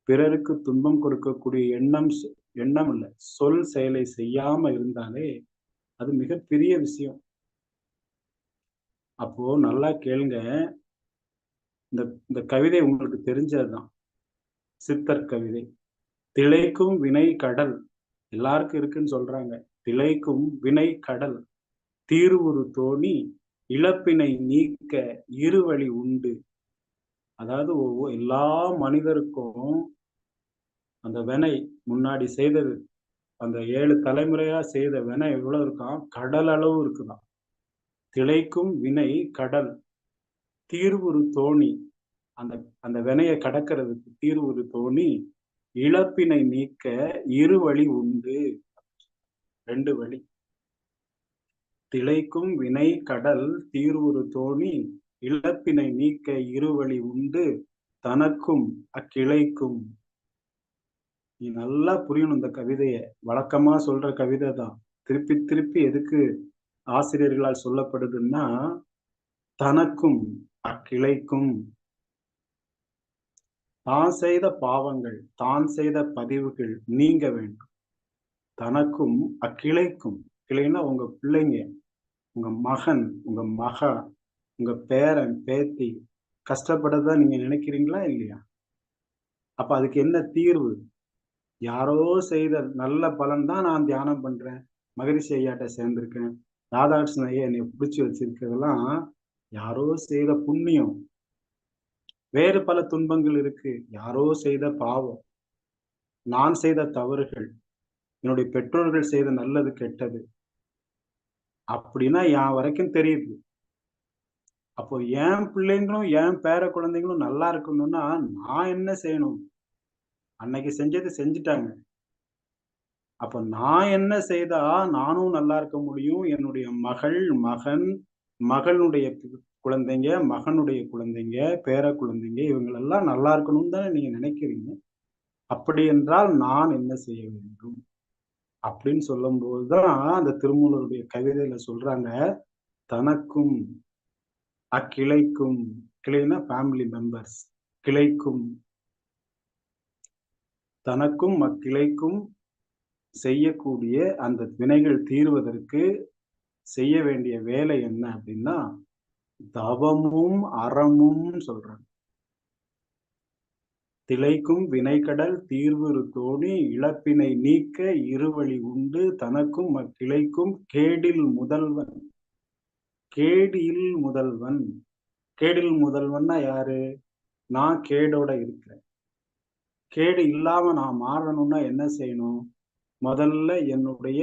பிறருக்கு துன்பம் கொடுக்கக்கூடிய எண்ணம் இல்ல, சொல் செயலை செய்யாம இருந்தாலே, அது மிகப்பெரிய விஷயம். அப்போ நல்லா கேளுங்க. இந்த இந்த கவிதை உங்களுக்கு தெரிஞ்சதுதான். சித்தர் கவிதை. "திளைக்கும் வினை கடல்" எல்லாருக்கும் இருக்குன்னு சொல்றாங்க. "திளைக்கும் வினை கடல், தீர்வுறு தோணி, இழப்பினை நீக்க இருவழி உண்டு." அதாவது எல்லா மனிதருக்கும் அந்த வினை முன்னாடி செய்தது, அந்த 7 தலைமுறையா செய்த வினை எவ்வளவு இருக்காம்? கடல் அளவு இருக்குதாம். "திளைக்கும் வினை கடல், தீர்வுறு தோணி." அந்த அந்த வினைய கடக்கிறதுக்கு தீர்வுறு தோணி, இழப்பினை நீக்க இருவழி உண்டு. 2 வழி. "திளைக்கும் வினை கடல் தீர்வுறு தோணி, இழப்பினை நீக்க இருவழி உண்டு, தனக்கும் அக்கிளைக்கும்." நீ நல்லா புரியணும் இந்த கவிதைய. வழக்கமா சொல்ற கவிதை தான். திருப்பி திருப்பி எதுக்கு ஆசிரியர்களால் சொல்லப்படுதுன்னா, தனக்கும் அக்கிளைக்கும் தான் செய்த பாவங்கள், தான் செய்த பதிவுகள் நீங்க வேண்டும். தனக்கும் அக்கிளைக்கும், கிளைன்னா உங்க பிள்ளைங்க, உங்க மகன், உங்க மகா, உங்க பேரன், பேத்தி கஷ்டப்படுறதா நீங்க நினைக்கிறீங்களா? இல்லையா? அப்ப அதுக்கு என்ன தீர்வு? யாரோ செய்த நல்ல பலன் தான் நான் தியானம் பண்றேன். மகரிஷி ஐயாட்ட சேர்ந்திருக்கேன். ராதாகிருஷ்ணன் ஐயா என்னைய புடிச்சு வச்சிருக்கிறதெல்லாம் யாரோ செய்த புண்ணியம். வேறு பல துன்பங்கள் இருக்கு. யாரோ செய்த பாவம். நான் செய்த தவறுகள். என்னுடைய பெற்றோர்கள் செய்த நல்லது, கெட்டது. அப்படின்னா வரைக்கும் தெரியுது. அப்போ என் பிள்ளைங்களும் என் பேர குழந்தைங்களும் நல்லா இருக்கணும்னா நான் என்ன செய்யணும்? அன்னைக்கு செஞ்சது செஞ்சுட்டாங்க. அப்ப நான் என்ன செய்தா நானும் நல்லா இருக்க முடியும். என்னுடைய மகள், மகன், மகளுடைய குழந்தைங்க, மகனுடைய குழந்தைங்க, பேர குழந்தைங்க இவங்களெல்லாம் நல்லா இருக்கணும்னு தானே நீங்க நினைக்கிறீங்க. அப்படி என்றால் நான் என்ன செய்ய வேண்டும்? அப்படின்னு சொல்லும்போது தான் அந்த திருமூலருடைய கவிதையில சொல்றாங்க, தனக்கும் அக்கிளைக்கும், கிளைன்னா ஃபேமிலி மெம்பர்ஸ். கிளைக்கும் தனக்கும் அக்கிளைக்கும் செய்யக்கூடிய அந்த வினைகள் தீர்வதற்கு செய்ய வேண்டிய வேலை என்ன அப்படின்னா, தவமும் அறமும் சொல்றாங்க. திளைக்கும் வினைக்கடல் தீர்வுறு தோணி இழப்பினை நீக்க இருவழி உண்டு தனக்கும் அக்கிளைக்கும் கேடில் முதல்வன். கேடில் முதல்வன். கேடில் முதல்வன்னா யாரு? நான் கேடோட இருக்கிறேன். கேடு இல்லாம நான் மாறணும்னா என்ன செய்யணும்? முதல்ல என்னுடைய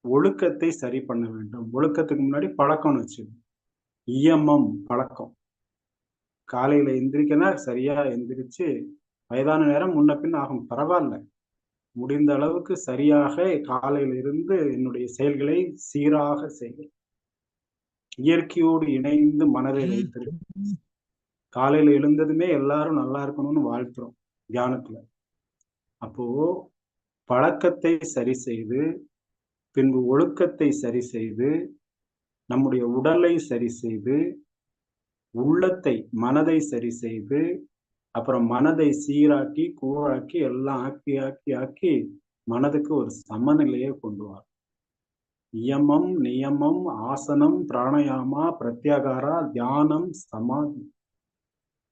ஒழுக்கத்தை சரி பண்ண வேண்டும். ஒழுக்கத்துக்கு முன்னாடி பழக்கம்னு வச்சுக்கணும். இயமம் பழக்கம். காலையில எந்திரிக்கன்னா சரியா எந்திரிச்சு, வயதான நேரம் முன்ன பின்ன ஆகும். பரவால்ல. முடிந்த அளவுக்கு சரியாக காலையில இருந்து என்னுடைய செயல்களை சீராக செய்வேன். இயற்கையோடு இணைந்து மனதை வைத்திருப்பேன். காலையில எழுந்ததுமே எல்லாரும் நல்லா இருக்கணும்னு வாழ்த்துறோம் தியானத்துல. அப்போ பழக்கத்தை சரி செய்து, பின்பு ஒழுக்கத்தை சரி செய்து, நம்முடைய உடலை சரி செய்து, உள்ளத்தை மனதை சரி செய்து, அப்புறம் மனதை சீராக்கி, கூராக்கி எல்லாம் ஆக்கி, ஆக்கி, ஆக்கி மனதுக்கு ஒரு சமநிலையை கொண்டு வரும். இயமம், நியமம், ஆசனம், பிராணயாமா, பிரத்யாகாரா, தியானம், சமாதி.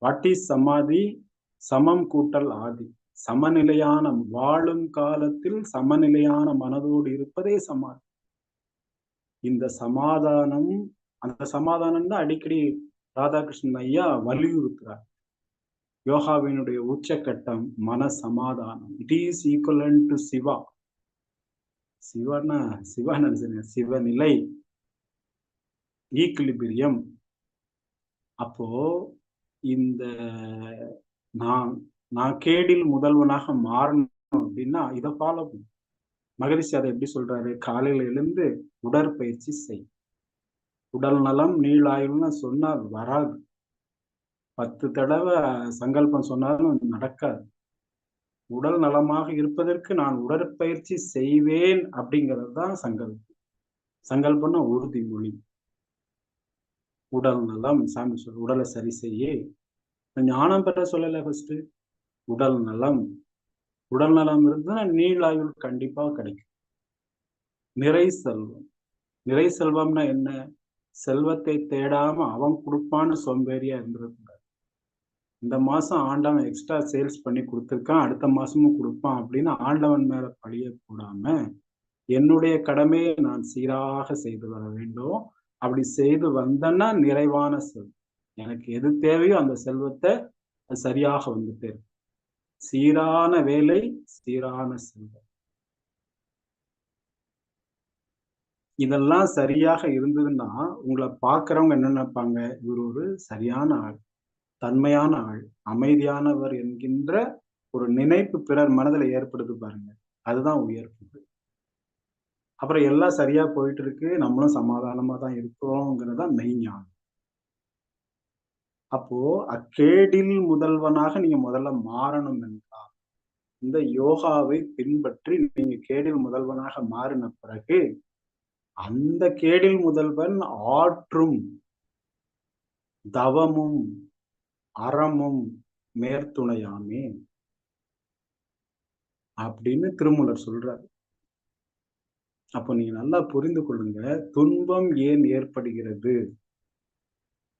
வாட் இஸ் சமாதி? சமம் கூட்டல் ஆதி. சமநிலையான வாழும் காலத்தில் சமநிலையான மனதோடு இருப்பதே சமாதி. இந்த சமாதானம் அந்த சமாதானம் தான் அடிக்கடி ராதாகிருஷ்ணன் ஐயா வலியுறுத்துறார். யோகாவினுடைய உச்சக்கட்டம் மன சமாதானம். It is equivalent to Shiva. சிவன்னா சிவா நினைச்சுங்க, சிவநிலை, ஈக்குலிபிரியம். அப்போ இந்த நான் நான் கேடில் முதல்வனாக மாறணும் அப்படின்னா இதை ஃபாலோ பண்ணும். மகரிஷி அதை எப்படி சொல்றாரு? காலையில எழுந்து உடற்பயிற்சி செய். உடல் நலம் நீளாயுள்னு சொன்னா வராது. 10 தடவை சங்கல்பம் சொன்னாலும் நடக்காது. உடல் நலமாக இருப்பதற்கு நான் உடற்பயிற்சி செய்வேன் அப்படிங்கிறது தான் சங்கல்பம். சங்கல்பம்னா உறுதிமொழி. உடல் நலம் சாமி சொல் உடலை சரி செய்ய ஞானம் பெற சொல்லல. ஃபர்ஸ்ட் உடல் நலம். உடல் நலம் இருந்ததுன்னா நீளாயுள் கண்டிப்பா கிடைக்கும். நிறை செல்வம். நிறை செல்வம்னா என்ன? செல்வத்தை தேடாம அவன் கொடுப்பான்னு சோம்பேறியா இருந்திருக்கூடாது. இந்த மாசம் ஆண்டவன் எக்ஸ்ட்ரா சேல்ஸ் பண்ணி கொடுத்துருக்கான், அடுத்த மாசமும் கொடுப்பான் அப்படின்னு ஆண்டவன் மேல பழிய போடாம என்னுடைய கடமையை நான் சீராக செய்து வர வேண்டும். அப்படி செய்து வந்தேன்னா நிறைவான செல்வம். எனக்கு எது தேவையோ அந்த செல்வத்தை சரியாக வந்துட்டு சீரான வேலை, சீரான செல்வம். இதெல்லாம் சரியாக இருந்ததுன்னா உங்களை பார்க்கிறவங்க என்ன நினைப்பாங்க? இவர் ஒரு சரியான ஆள், தன்மையான ஆள், அமைதியானவர் என்கின்ற ஒரு நினைப்பு பிறர் மனதில் ஏற்படுது பாருங்க. அதுதான் உயர்வு. அப்புறம் எல்லாம் சரியா போயிட்டு இருக்கு, நம்மளும் சமாதானமா தான் இருக்கிறோங்கிறதான் மெய்ஞானம். அப்போ அக்கேடில் முதல்வனாக நீங்க முதல்ல மாறணும் என்றால் இந்த யோகாவை பின்பற்றி நீங்க கேடில் முதல்வனாக மாறின பிறகு அந்த கேடில் முதல்வன் ஆற்றும் தவமும் அறமும் மேற்துணையாமே அப்படின்னு திருமூலர் சொல்றார். அப்போ நீங்க நல்லா புரிந்து கொள்ளுங்க, துன்பம் ஏன் ஏற்படுகிறது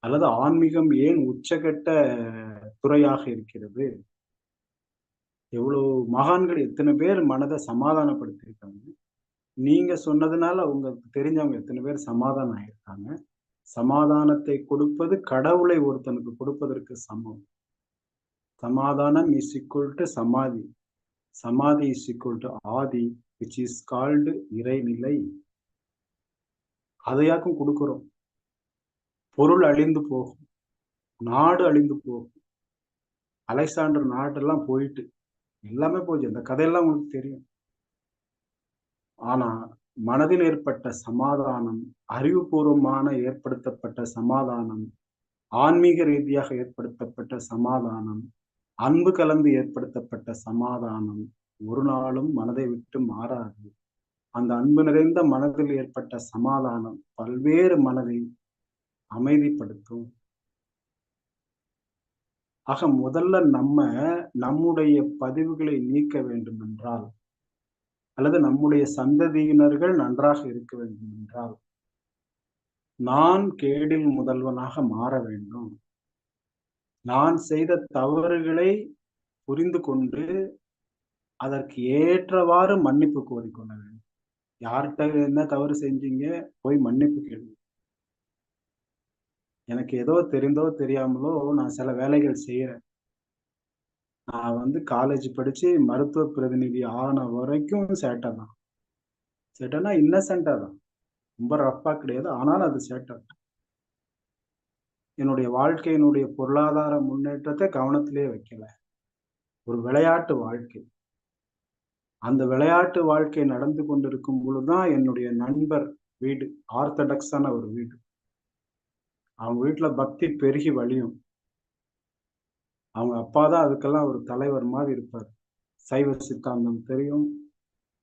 அல்லது ஆன்மீகம் ஏன் உச்சகட்ட துறையாக இருக்கிறது? எவ்வளவு மகான்கள் எத்தனை பேர் மனதை சமாதானப்படுத்தியிருக்காங்க. நீங்க சொன்னதுனால உங்களுக்கு தெரிஞ்சவங்க எத்தனை பேர் சமாதானம் ஆயிருக்காங்க. சமாதானத்தை கொடுப்பது கடவுளை ஒருத்தனுக்கு கொடுப்பதற்கு சமம். சமாதானம் இஸ் ஈக்குவல் டு சமாதி. சமாதி இஸ் ஈக்குவல் டு ஆதி, விச் இஸ் கால்டு இறைநிலை. அதையாக்கும் கொடுக்கிறோம். பொருள் அழிந்து போகும், நாடு அழிந்து போகும். அலெக்சாண்டர் நாட்டெல்லாம் போயிட்டு எல்லாமே போச்சு. அந்த கதையெல்லாம் உங்களுக்கு தெரியும். ஆனா மனதில் ஏற்பட்ட சமாதானம், அறிவுபூர்வமான ஏற்படுத்தப்பட்ட சமாதானம், ஆன்மீக ரீதியாக ஏற்படுத்தப்பட்ட சமாதானம், அன்பு கலந்து ஏற்படுத்தப்பட்ட சமாதானம் ஒரு நாளும் மனதை விட்டு மாறாது. அந்த அன்பு நிறைந்த மனதில் ஏற்பட்ட சமாதானம் பல்வேறு மனதை அமைதிப்படுத்தும். ஆக முதல்ல நம்முடைய பதிவுகளை நீக்க வேண்டும் என்றால், அல்லது நம்முடைய சந்ததியினர்கள் நன்றாக இருக்க வேண்டும் என்றால், நான் கேடில் முதல்வனாக மாற வேண்டும். நான் செய்த தவறுகளை புரிந்து கொண்டு அதற்கு ஏற்றவாறு மன்னிப்பு கோரிக்கொள்ள வேண்டும். யார்கிட்ட என்ன தவறு செஞ்சீங்க, போய் மன்னிப்பு கேளுங்க. எனக்கு ஏதோ தெரிந்தோ தெரியாமலோ நான் சில வேலைகள் செய்யறேன். நான் காலேஜ் படிச்சு மருத்துவ பிரதிநிதி ஆன வரைக்கும் சேட்டை தான். சேட்டைன்னா இன்னசென்ட்டா தான். ரொம்ப ரஃப்பா கிடையாது. ஆனாலும் அது சேட்டை. என்னுடைய வாழ்க்கையினுடைய பொருளாதார முன்னேற்றத்தை கவனத்திலே வைக்கல. ஒரு விளையாட்டு வாழ்க்கை. அந்த விளையாட்டு வாழ்க்கை நடந்து கொண்டிருக்கும் பொழுதுதான் என்னுடைய நண்பர் வீடு ஆர்த்தடாக்ஸான ஒரு வீடு. அவங்க வீட்டுல பக்தி பெருகி வழியும். அவங்க அப்பா தான் அதுக்கெல்லாம் ஒரு தலைவர் மாதிரி இருப்பார். சைவ சித்தாந்தம் தெரியும்.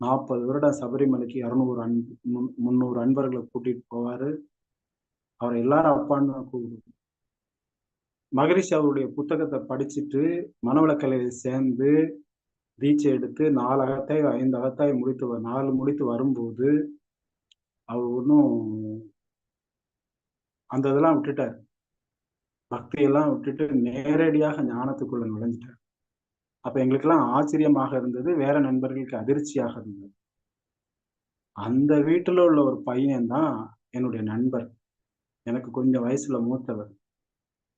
40 வருடம் சபரிமலைக்கு 300 அன்பர்களை கூட்டிட்டு போவாரு. அவர் எல்லாரும் அப்பான்னு தான் கூப்பிடுவாங்க. மகரிஷி அவருடைய புத்தகத்தை படிச்சுட்டு மனவளக்கலையை சேர்ந்து தீட்சை எடுத்து 4 அகத்தாய் 5 அகத்தாய் 4 முடித்து வரும்போது அவர் ஒன்றும் அந்த இதெல்லாம் விட்டுட்டார். பக்தியெல்லாம் விட்டுட்டு நேரடியாக ஞானத்துக்குள்ள நுழைஞ்சிட்டார். அப்ப எங்களுக்கெல்லாம் ஆச்சரியமாக இருந்தது, வேற நண்பர்களுக்கு அதிர்ச்சியாக இருந்தது. அந்த வீட்டுல உள்ள ஒரு பையன் தான் என்னுடைய நண்பர். எனக்கு கொஞ்சம் வயசுல மூத்தவர்.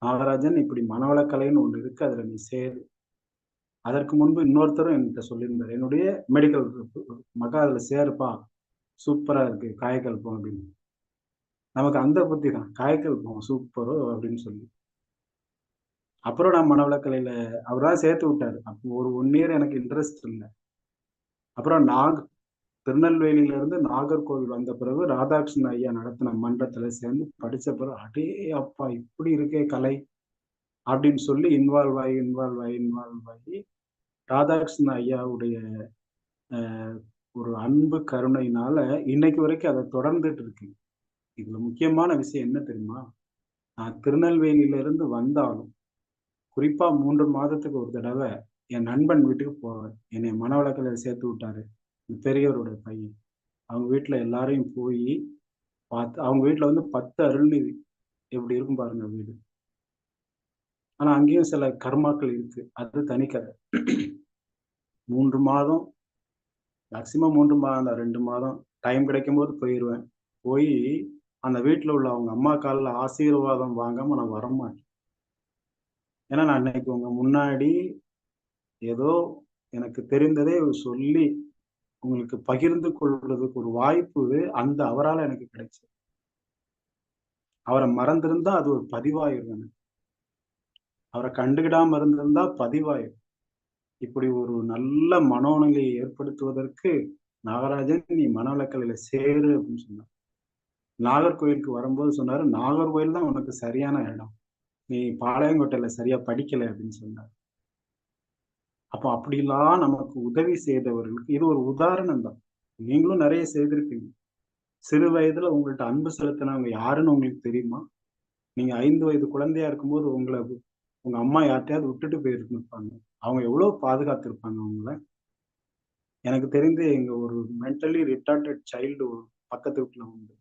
நாகராஜன், இப்படி மனவளக்கலைன்னு ஒண்ணு இருக்கு, அதுல நீ சேரு. அதற்கு முன்பு இன்னொருத்தரும் என்கிட்ட சொல்லியிருந்தார், என்னுடைய மெடிக்கல் மகா அதுல சேருப்பா, சூப்பரா இருக்கு காயக்கல்பம் அப்படின்னு. நமக்கு அந்த புத்தி தான், காயக்கல்பம் சூப்பரோ அப்படின்னு சொல்லி. அப்புறம் நான் மனவளக்கலையில அவர்தான் சேர்த்து விட்டாரு. அப்போ ஒரு 1 இயர் எனக்கு இன்ட்ரெஸ்ட் இல்லை. அப்புறம் திருநெல்வேலியில இருந்து நாகர்கோவில் வந்த பிறகு ராதாகிருஷ்ணன் ஐயா நடத்தின மன்றத்துல சேர்ந்து படிச்ச பிறகு, அடே அப்பா இப்படி இருக்கே கலை அப்படின்னு சொல்லி இன்வால்வ் ஆகி ராதாகிருஷ்ணன் ஐயாவுடைய ஒரு அன்பு கருணையினால இன்னைக்கு வரைக்கும் அதை தொடர்ந்துட்டு இருக்கு. இதுல முக்கியமான விஷயம் என்ன தெரியுமா? நான் திருநெல்வேலியில இருந்து வந்தாலும் குறிப்பா 3 மாதத்துக்கு ஒரு தடவை என் நண்பன் வீட்டுக்கு போவேன். என்னை மனவளக்கலையில சேர்த்து விட்டாரு பெரியவருடைய பையன். அவங்க வீட்டுல எல்லாரையும் போய் பார்த்து, அவங்க வீட்டுல 10 அருள்நிதி எப்படி இருக்கும் பாருங்க வீடு. ஆனா அங்கேயும் சில கர்மாக்கள் இருக்கு, அது தனிக்கதை. 3 மாதம், மேக்சிமம் 3 மாதம், 2 மாதம் டைம் கிடைக்கும் போது போயிடுவேன். போய் அந்த வீட்டுல உள்ள அவங்க அம்மா காலில் ஆசீர்வாதம் வாங்காம நான் வரமாட்டேன். ஏன்னா நான் இன்னைக்கு உங்க முன்னாடி ஏதோ எனக்கு தெரிந்ததே சொல்லி உங்களுக்கு பகிர்ந்து கொள்றதுக்கு ஒரு வாய்ப்பு அந்த அவரால் எனக்கு கிடைச்சது. அவரை மறந்திருந்தா அது ஒரு பதிவாயிரும். அவரை கண்டுகிடாம இருந்திருந்தா பதிவாயிரும். இப்படி ஒரு நல்ல மனோநிலையை ஏற்படுத்துவதற்கு நாகராஜன் நீ மனவளக்கலையில சேரு அப்படின்னு சொன்னார். நாகர்கோயிலுக்கு வரும்போது சொன்னாரு, நாகர்கோயில் தான் உனக்கு சரியான இடம், நீ பாளையங்கோட்டையில சரியா படிக்கல அப்படின்னு சொன்னார். அப்போ அப்படிலாம் நமக்கு உதவி செய்தவர்களுக்கு இது ஒரு உதாரணம் தான். நீங்களும் நிறைய செய்திருப்பீங்க. சிறு வயதுல உங்கள்ட்ட அன்பு செலுத்தினவங்க யாருன்னு உங்களுக்கு தெரியுமா? நீங்க 5 வயது குழந்தையா இருக்கும்போது உங்க அம்மா யார்ட்டையாவது விட்டுட்டு போயிருப்பாங்க. அவங்க எவ்வளவு பாதுகாத்திருப்பாங்க உங்களை. எனக்கு தெரிந்து எங்க ஒரு மென்டலி ரிட்டார்டட் சைல்டு பக்கத்து வீட்டுல உண்டு.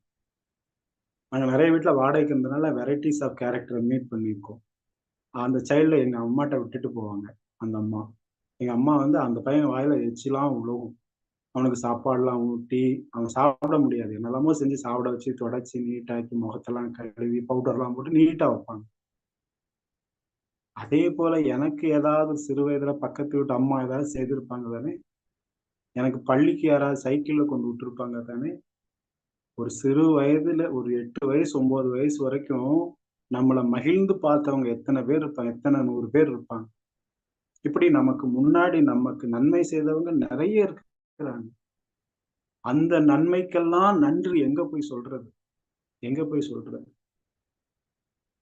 நாங்க நிறைய வீட்டுல வாடகைக்கு இருந்தனால வெரைட்டிஸ் ஆஃப் கேரக்டரை மீட் பண்ணியிருக்கோம். அந்த சைல்ட எங்க அம்மாட்ட விட்டுட்டு போவாங்க. அந்த அம்மா, எங்க அம்மா அந்த பையன் வாயில எச்சிலாம் உழுவும். அவனுக்கு சாப்பாடுலாம் ஊட்டி, அவன் சாப்பிட முடியாது, என்னெல்லாமோ செஞ்சு சாப்பிட வச்சு தொடச்சி நீட்டாக்கி முகத்தெல்லாம் கழுவி பவுடர்லாம் போட்டு நீட்டா வைப்பாங்க. அதே போல எனக்கு ஏதாவது சிறு வயதுல பக்கத்து வீட்டு அம்மா ஏதாவது செய்திருப்பாங்க தானே. எனக்கு பள்ளிக்கு யாராவது சைக்கிள்ல கொண்டு விட்டுருப்பாங்க தானே. ஒரு சிறு வயதுல ஒரு 8 வயசு 9 வயசு வரைக்கும் நம்மள மகிழ்ந்து பார்த்தவங்க எத்தனை பேர் இருப்பாங்க, எத்தனை 100 பேர் இருப்பாங்க. இப்படி நமக்கு முன்னாடி நமக்கு நன்மை செய்தவங்க நெறைய இருக்கிறாங்க. அந்த நன்மைக்கெல்லாம் நன்றி எங்க போய் சொல்றது? எங்க போய் சொல்றது?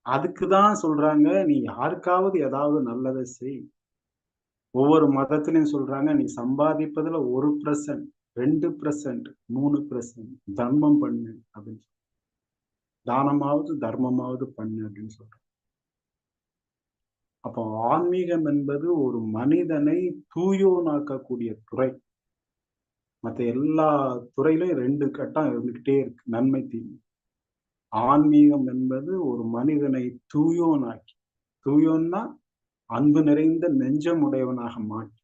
அதுக்கு தான் சொல்றாங்க, "நீ யாருக்காவது ஏதாவது நல்லத செய்." ஒவ்வொரு மதத்திலயும் சொல்றாங்க, "நீ சம்பாதிப்பதுல 1%, 2%, 3% தர்மம் பண்ணு." அப்படின்னு. தானமாவது, தர்மமாவது பண்ணு அப்படின்னு சொல்றாங்க. அப்போ ஆன்மீகம் என்பது ஒரு மனிதனை தூயோனாக்கக்கூடிய துறை. மத்த எல்லா துறையிலும் 2 கட்டம் இருந்துகிட்டே இருக்கு. நன்மை, தீமை. ஆன்மீகம் என்பது ஒரு மனிதனை தூயோனாக்கி, தூயோன்னா அன்பு நிறைந்த நெஞ்சம் உடையவனாக மாற்றி,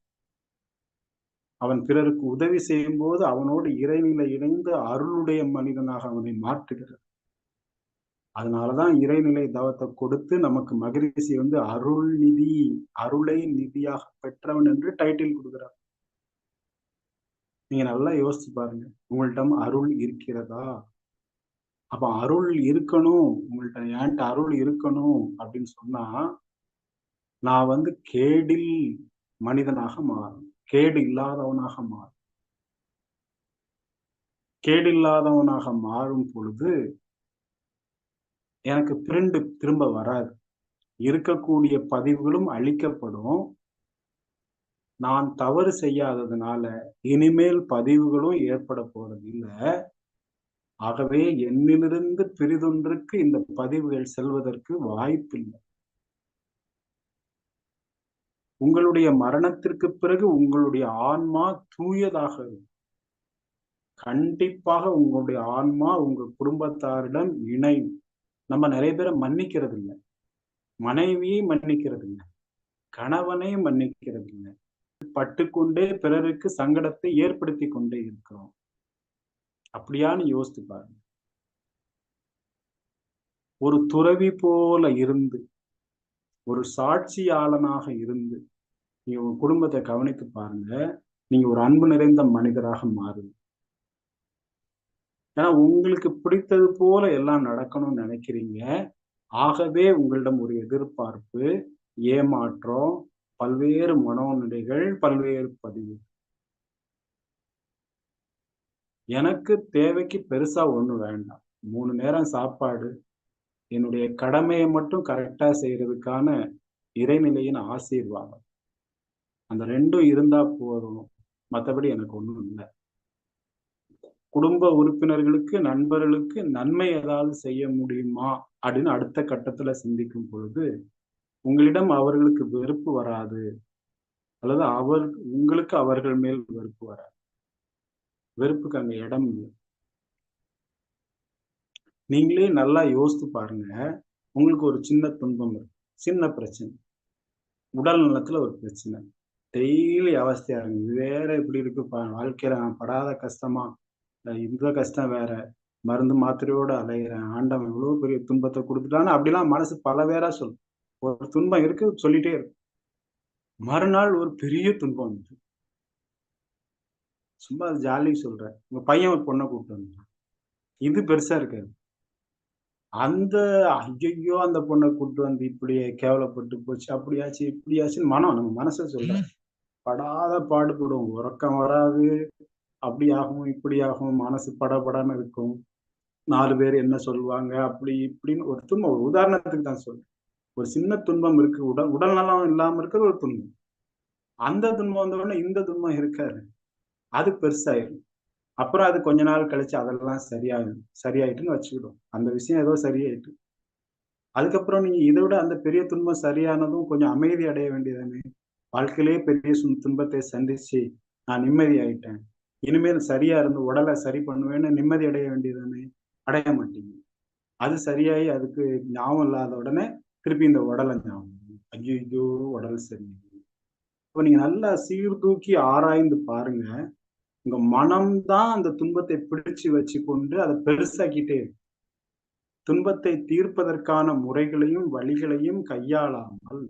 அவன் பிறருக்கு உதவி செய்யும்போது அவனோடு இறைநிலை இணைந்து அருளுடைய மனிதனாக அவனை மாற்றுகிறது. அதனாலதான் இறைநிலை தவத்தை கொடுத்து நமக்கு மகரிஷி வந்து அருள் நிதி, அருளை நிதியாக பெற்றவன் என்று டைட்டில் குடுக்கிறார். நீங்க நல்லா யோசிச்சு பாருங்க. உங்கள்டம் அருள் இருக்கிறதா? அப்ப அருள் இருக்கணும். என்ட்ட அருள் இருக்கணும் அப்படின்னு சொன்னா, நான் வந்து கேடில் மனிதனாக மாறணும். கேடு இல்லாதவனாக மாறணும். கேடு இல்லாதவனாக மாறும் பொழுது, எனக்கு பிரிண்டு திரும்ப வராது. இருக்கக்கூடிய பதிவுகளும் அழிக்கப்படும். நான் தவறு செய்யாததுனால, இனிமேல் பதிவுகளும் ஏற்பட போறதில்ல. ஆகவே என்னிலிருந்து பிறிதொன்றுக்கு இந்த பதிவுகள் செல்வதற்கு வாய்ப்பில்ல. உங்களுடைய மரணத்திற்கு பிறகு உங்களுடைய ஆன்மா தூயதாக இருக்கும். கண்டிப்பாக உங்களுடைய ஆன்மா உங்க குடும்பத்தாரிடம் இணையும். நம்ம நெறைய பேர மன்னிக்கிறது இல்ல. மனைவியை மன்னிக்கிறது இல்ல. கணவனை மன்னிக்கிறது இல்ல. பட்டுக்கொண்டே பிறருக்கு சங்கடத்தை ஏற்படுத்திக் கொண்டே இருக்கிறோம். அப்படியான்னு யோசித்து பாருங்க. ஒரு துறவி போல இருந்து, ஒரு சாட்சியாளனாக இருந்து, நீங்க உங்க குடும்பத்த கவனித்து பாருங்க. நீங்க ஒரு அன்பு நிறைந்த மனிதராக மாறுவீங்க. ஏன்னா உங்களுக்கு பிடித்தது போல எல்லாம் நடக்கணும்னு நெனைக்கிறீங்க. ஆகவே உங்களிடம் ஒரு எதிர்பார்ப்பு, ஏமாற்றம், பல்வேறு மனோநிலைகள், பல்வேறு பதிவு. எனக்கு தேவைக்கு பெருசா ஒண்ணும் வேண்டாம். 3 நேரம் சாப்பாடு, என்னுடைய கடமைய மட்டும் கரெக்ட்டா செய்றதுக்கான இறைநிலையின் ஆசீர்வாதம். அந்த 2ம் இருந்தா போதும். மத்தபடி எனக்கு ஒண்ணும் இல்ல. குடும்ப உறுப்பினர்களுக்கு, நண்பர்களுக்கு நன்மை ஏதாவது செய்ய முடியுமா? அப்படின்னு அடுத்த கட்டத்துல சிந்திக்கும் பொழுது, உங்களிடம் அவர்களுக்கு வெறுப்பு வராது. அல்லது உங்களுக்கு அவர்கள் மேல் வெறுப்பு வராது. வெறுப்புக்கு அங்க இடம் இல்ல. நீங்களே நல்லா யோசித்து பாருங்க. உங்களுக்கு ஒரு சின்ன துன்பம் இருக்கு. சின்ன பிரச்சனை. உடல் நலத்துல ஒரு பிரச்சனை. டெய்லி அவஸ்தையா இருக்கு. இது வேற இப்படி இருக்குப்பா. வாழ்க்கையில நான் படாத கஷ்டமா, இந்த கஷ்டம் வேற. மருந்து மாத்திரையோட அலையிறேன். ஆண்டவன் இவ்வளவு பெரிய துன்பத்த குடுத்துட்டான்னு அப்படிலாம் மனசு பல பேரா சொல்லும். ஒரு துன்பம் இருக்கு சொல்லிட்டே இருக்கும். மறுநாள் ஒரு பெரிய துன்பம் வந்துச்சு. சும்மா ஜாலிக்கு சொல்றேன். உங்க பையன் ஒரு பொண்ண கூட்டிட்டு வந்தான். இது பெருசா இருக்காது. அந்த ஐய்யய்யோ! அந்த பொண்ண கூட்டு வந்து இப்படி கேவலப்பட்டு போச்சு. அப்படியாச்சு, இப்படியாச்சுன்னு நம்ம மனச சொல்றேன். படாத பாடுபடும். உறக்கம் வராது. அப்படி ஆகும், இப்படி ஆகும். மனசு படபடன்னு இருக்கும். 4 பேர் என்ன சொல்லுவாங்க? அப்படி இப்படின்னு ஒரு துன்பம். ஒரு உதாரணத்துக்கு தான் சொல்றேன். ஒரு சின்ன துன்பம் இருக்கு. உடல் நலம் இல்லாம இருக்கிறது ஒரு துன்பம். அந்த துன்பம் வந்த உடனே இந்த துன்பம் இருக்காது. அது பெருசாயிரும். அப்புறம் அது கொஞ்ச நாள் கழிச்சு அதெல்லாம் சரியாயிடும். சரியாயிட்டுன்னு வச்சுக்கிடுவோம். அந்த விஷயம் ஏதோ சரியாயிட்டு. அதுக்கப்புறம் நீங்க இத விட அந்த பெரிய துன்பம் சரியானதும் கொஞ்சம் அமைதி அடைய வேண்டியதுதானே! வாழ்க்கையிலேயே பெரிய துன்பத்தை சந்திச்சு, நான் நிம்மதி ஆயிட்டேன். இனிமேல் சரியா இருந்து உடல சரி பண்ணுவேன்னு நிம்மதி அடைய வேண்டியதுதானே! அடைய மாட்டீங்க. அது சரியாயி அதுக்கு ஞாபகம் இல்லாத உடனே, திருப்பி இந்த உடல ஞாபகம் வரும். ஐய்யய்யோ! உடல் சரியில்லை. அப்ப நீங்க நல்லா சீர்தூக்கி ஆராய்ந்து பாருங்க. உங்க மனம் தான் அந்த துன்பத்தை பிடிச்சு வச்சுக்கொண்டு அத பெருசாக்கிட்டே இருக்கு. துன்பத்தை தீர்ப்பதற்கான முறைகளையும், வழிகளையும் கையாளாமல்,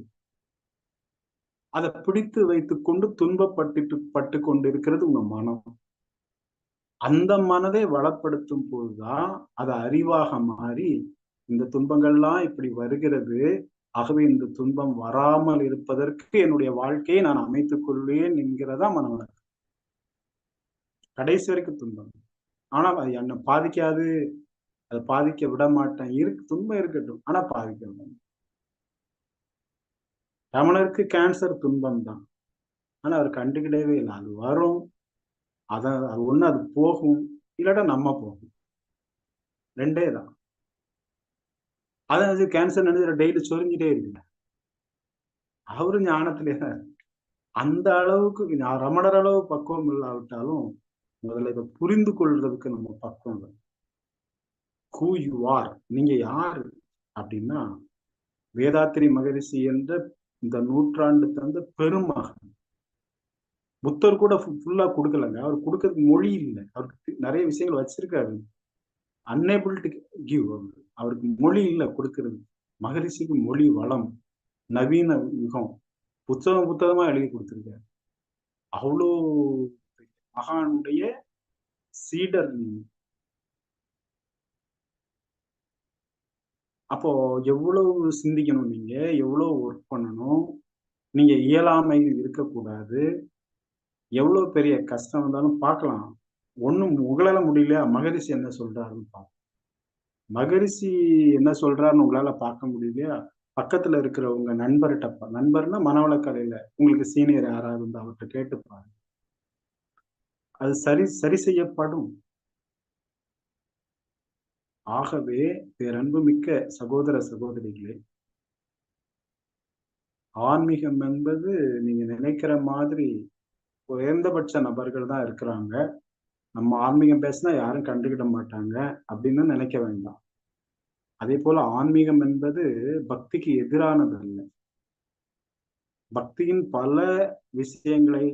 அத பிடித்து வைத்துக் கொண்டு பட்டுக் கொண்டிருக்கிறது உங்க மனம். அந்த மனதை வளப்படுத்தும் போது தான், அது அறிவாக மாறி, இந்த துன்பங்கள்லாம் இப்படி வருகிறது, ஆகவே இந்த துன்பம் வராமல் இருப்பதற்கு என்னுடைய வாழ்க்கையை நான் அமைத்துக் கொள்வேன் என்கிறதா மனவளக்கலை. கடைசி வரைக்கும் துன்பம். ஆனா அது என்ன பாதிக்காது, அதை பாதிக்க விட மாட்டேன். துன்பம் இருக்கட்டும், ஆனா பாதிக்க விட மாட்டேன். ரமணருக்கு கேன்சர் துன்பம் தான். ஆனா அவர் கண்டுக்கிடவே இல்லை. அது வரும், அது ஒண்ணு அது போகும், இல்லாட்டா நம்ம போகும். ரெண்டே தான். அதாவது கேன்சர் நினைச்சு டெய்லி சொரிஞ்சிட்டே இருக்குங்க. அவரு ஞானத்திலே தான். அந்த அளவுக்கு ரமணர் அளவு பக்குவம் இல்லாவிட்டாலும் முதல்ல இதை புரிந்து கொள்றதுக்கு நம்ம பக்குவம் இல்லை. ஹூ யூ ஆர், நீங்க யாரு அப்படின்னா வேதாத்திரி மகரிஷி என்ற இந்த நூற்றாண்டு தந்த பெருமகன். புத்தர் கூட ஃபுல்லா கொடுக்கலங்க. அவர் கொடுக்கறதுக்கு மொழி இல்லை. அவருக்கு நிறைய விஷயங்கள் வச்சிருக்காரு, அன்னேபிள் டு கிவ். அவருக்கு மொழி இல்லை கொடுக்கறது. மகரிஷிக்கு மொழி வளம், நவீன யுகம், புத்தகமா எழுதி கொடுத்திருக்காரு. அவ்வளோ மகானுடைய சீடர் நீங்க. அப்போ எவ்வளவு சிந்திக்கணும், நீங்க எவ்வளவு ஒர்க் பண்ணணும். நீங்க இயலாமை இருக்கக்கூடாது. எவ்வளவு பெரிய கஷ்டம் வந்தாலும் பார்க்கலாம். ஒண்ணும் உங்களால முடியலையா, மகரிஷி என்ன சொல்றாருன்னு பார்ப்போம். மகரிஷி என்ன சொல்றாருன்னு உங்களால பார்க்க முடியலையா, பக்கத்துல இருக்கிற உங்க நண்பர்கிட்ட, நண்பர்னா மனவளக்கலையில உங்களுக்கு சீனியர் யாராவது வந்து அவர்கிட்ட கேட்டு பாருங்க. அது சரி செய்யப்படும். ஆகவே பேரன்பு மிக்க சகோதர சகோதரிகளே, ஆன்மீகம் என்பது நீங்க நினைக்கிற மாதிரி குறைந்தபட்ச நபர்கள் தான் இருக்கிறாங்க. நம்ம ஆன்மீகம் பேசினா யாரும் கண்டுக்கிட மாட்டாங்க அப்படின்னு நினைக்க வேண்டாம். அதே போல ஆன்மீகம் என்பது பக்திக்கு எதிரானது அல்ல. பக்தியின் பல விஷயங்களை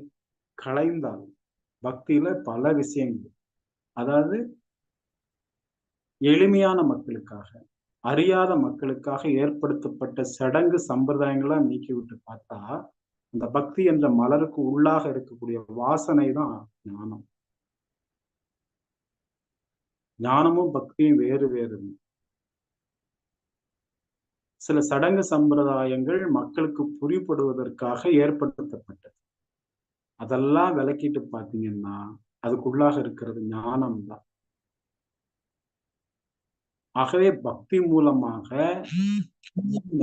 களைந்தால் பக்தியில பல விஷயங்கள், அதாவது எளிமையான மக்களுக்காக, அறியாத மக்களுக்காக ஏற்படுத்தப்பட்ட சடங்கு சம்பிரதாயங்களா நீக்கி விட்டு பார்த்தா இந்த பக்தி என்ற மலருக்கு உள்ளாக இருக்கக்கூடிய வாசனை தான் ஞானம். ஞானமும் பக்தியும் வேறு வேறு. சில சடங்கு சம்பிரதாயங்கள் மக்களுக்கு புரிப்படுவதற்காக ஏற்படுத்தப்பட்டது. அதெல்லாம் விளக்கிட்டு பாத்தீங்கன்னா அதுக்குள்ளாக இருக்கிறது ஞானம் தான். ஆகவே பக்தி மூலமாக,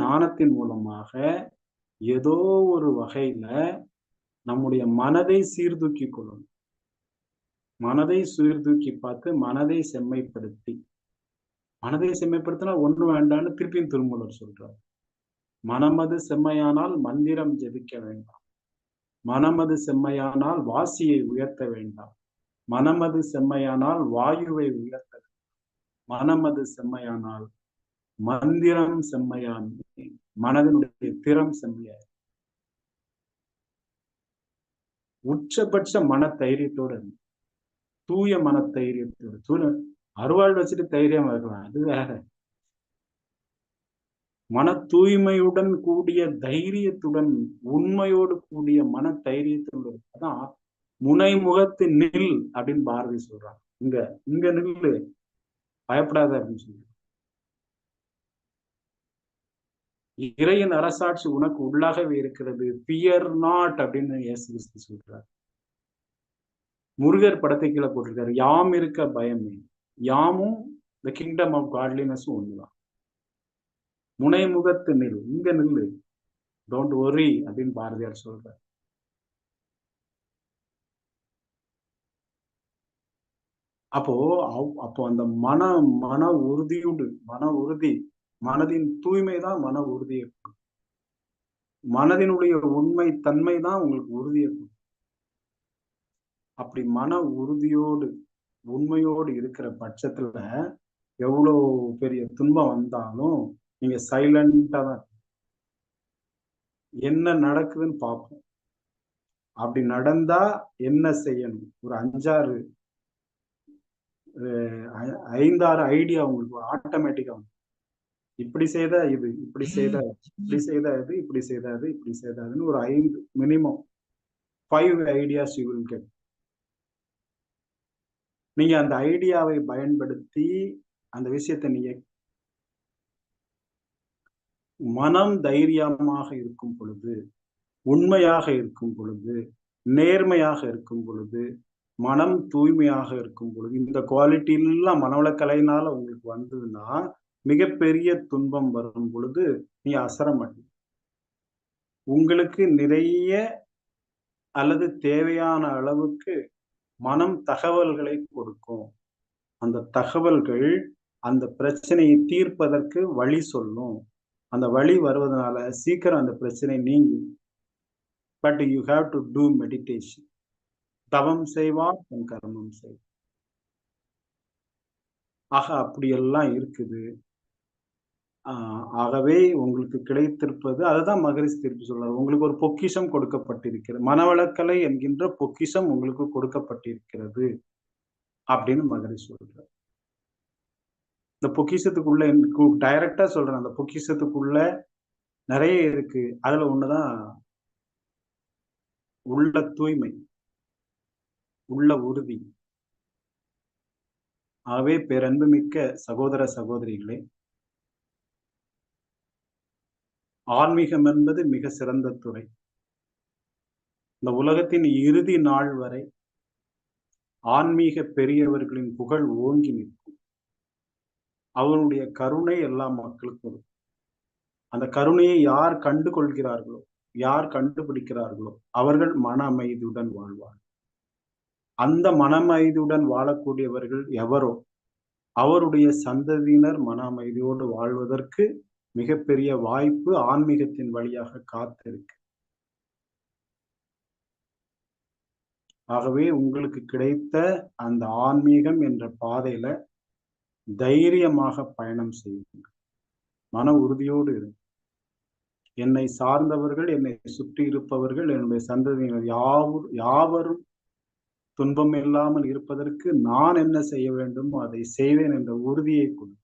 ஞானத்தின் மூலமாக ஏதோ ஒரு வகையில நம்முடைய மனதை சீர்தூக்கி கொள்ளணும். மனதை சீர்தூக்கி பார்த்து மனதை செம்மைப்படுத்தி, மனதை செம்மைப்படுத்தினா ஒண்ணு வேண்டாம்னு திருப்பியும் திருமூலர் சொல்றார். மனமது செம்மையானால் மந்திரம் ஜெபிக்க வேண்டாம், மனமது செம்மையானால் வாசியை உயர்த்த வேண்டாம், மனமது செம்மையானால் வாயுவை உயர்த்த வேண்டாம், மனமது செம்மையானால் மந்திரம் செம்மையான், மனதினுடைய திறம் செம்மையா. உச்சபட்ச மன தைரியத்தோடு, தூய மன தைரியத்தோடு. அருவாள் வச்சுட்டு தைரியம் இருக்கலாம், அது வேற. மன தூய்மையுடன் கூடிய தைரியத்துடன், உண்மையோடு கூடிய மன தைரியத்துடன் தான் முனைமுகத்து நில் அப்படின்னு பாரதி சொல்றாங்க. இங்க இங்க நில்லு, பயப்படாத அப்படின்னு சொல்றாங்க. இறையின் அரசாட்சி உனக்கு உள்ளாகவே இருக்கிறது, பியர் நாட் அப்படின்னு இயேசு கிறிஸ்து சொல்றார். முருகர் படத்தை கீழே போட்டிருக்காரு, யாம் இருக்க பயமே. யாமும் த கிங்டம் ஆஃப் காட்லினஸும் ஒண்ணுதான். முனைமுகத்து நில், இங்க நில்லு, டோன்ட் ஒரி அப்படின்னு பாரதியார் சொல்றார். அப்போ அப்போ அந்த மன உறுதியோடு, மனதின் தூய்மை தான் மன உறுதியை, மனதினுடைய உண்மை தன்மை தான் உங்களுக்கு உறுதியை. அப்படி மன உறுதியோடு உண்மையோடு இருக்கிற பட்சத்துல எவ்வளவு பெரிய துன்பம் வந்தாலும் நீங்க சைலண்டா தான் என்ன நடக்குதுன்னு பார்ப்போம். அப்படி நடந்தா என்ன செய்யணும், ஒரு 5-6 ஐடியா உங்களுக்கு ஆட்டோமேட்டிக்கா வந்து, இப்படி செய்தா இது, இப்படி செய்தா இப்படி செய்தா இது, இப்படி செய்தா இது, இப்படி செய்தாதுன்னு ஒரு 5 minimum 5 ideas you will get. நீங்க அந்த ஐடியாவை பயன்படுத்தி அந்த விஷயத்தை நீங்க மனம் தைரியமாக இருக்கும் பொழுது, உண்மையாக இருக்கும் பொழுது, நேர்மையாக இருக்கும் பொழுது, மனம் தூய்மையாக இருக்கும் பொழுது, இந்த குவாலிட்டி எல்லாம் மனவளக்கலையினால உங்களுக்கு வந்ததுன்னா, மிகப்பெரிய துன்பம் வரும் பொழுது நீங்க அசர மாட்டீங்க. உங்களுக்கு நிறைய அல்லது தேவையான அளவுக்கு மனம் தகவல்களை கொடுக்கும். அந்த தகவல்கள் அந்த பிரச்சனையை தீர்ப்பதற்கு வழி சொல்லும். அந்த வழி வருவதனால சீக்கிரம் அந்த பிரச்சனை நீங்கும். But you have to two meditation. தவம் செய்வார் தன் கர்மம் செய். ஆக அப்படியெல்லாம் இருக்குது. ஆகவே உங்களுக்கு கிடைத்திருப்பது அதுதான் மகரிஷி திருப்பி சொல்றாரு. உங்களுக்கு ஒரு பொக்கிஷம் கொடுக்கப்பட்டிருக்கிறது. மனவளக்கலை என்கின்ற பொக்கிஷம் உங்களுக்கு கொடுக்கப்பட்டிருக்கிறது அப்படின்னு மகரிஷி சொல்றாரு. இந்த பொக்கிஷத்துக்குள்ள டைரக்டா சொல்றேன். அந்த பொக்கிஷத்துக்குள்ள நிறைய இருக்கு. அதுல ஒண்ணுதான் உள்ள தூய்மை, உள்ள உறுதி. ஆகவே பேரன்புமிக்க சகோதர சகோதரிகளே, ஆன்மீகம் என்பது மிக சிறந்த துறை. இந்த உலகத்தின் இறுதி நாள் வரை ஆன்மீக பெரியவர்களின் புகழ் ஓங்கி நிற்கும். அவருடைய கருணை எல்லா மக்களுக்கும் இருக்கும். அந்த கருணையை யார் கண்டு கொள்கிறார்களோ, யார் கண்டுபிடிக்கிறார்களோ, அவர்கள் மன அமைதியுடன் வாழ்வார். அந்த மன அமைதியுடன் வாழக்கூடியவர்கள் எவரோ, அவருடைய சந்ததியினர் மன அமைதியோடு வாழ்வதற்கு மிகப்பெரிய வாய்ப்பு ஆன்மீகத்தின் வழியாக காத்திருக்கு. ஆகவே உங்களுக்கு கிடைத்த அந்த ஆன்மீகம் என்ற பாதையில தைரியமாக பயணம் செய்யுங்கள். மன உறுதியோடு இருங்க. என்னை சார்ந்தவர்கள், என்னை சுற்றி இருப்பவர்கள், என்னுடைய சந்ததியினர் யாவரும் துன்பம் இல்லாமல் இருப்பதற்கு நான் என்ன செய்ய வேண்டுமோ அதை செய்வேன் என்ற உறுதியை கொடு.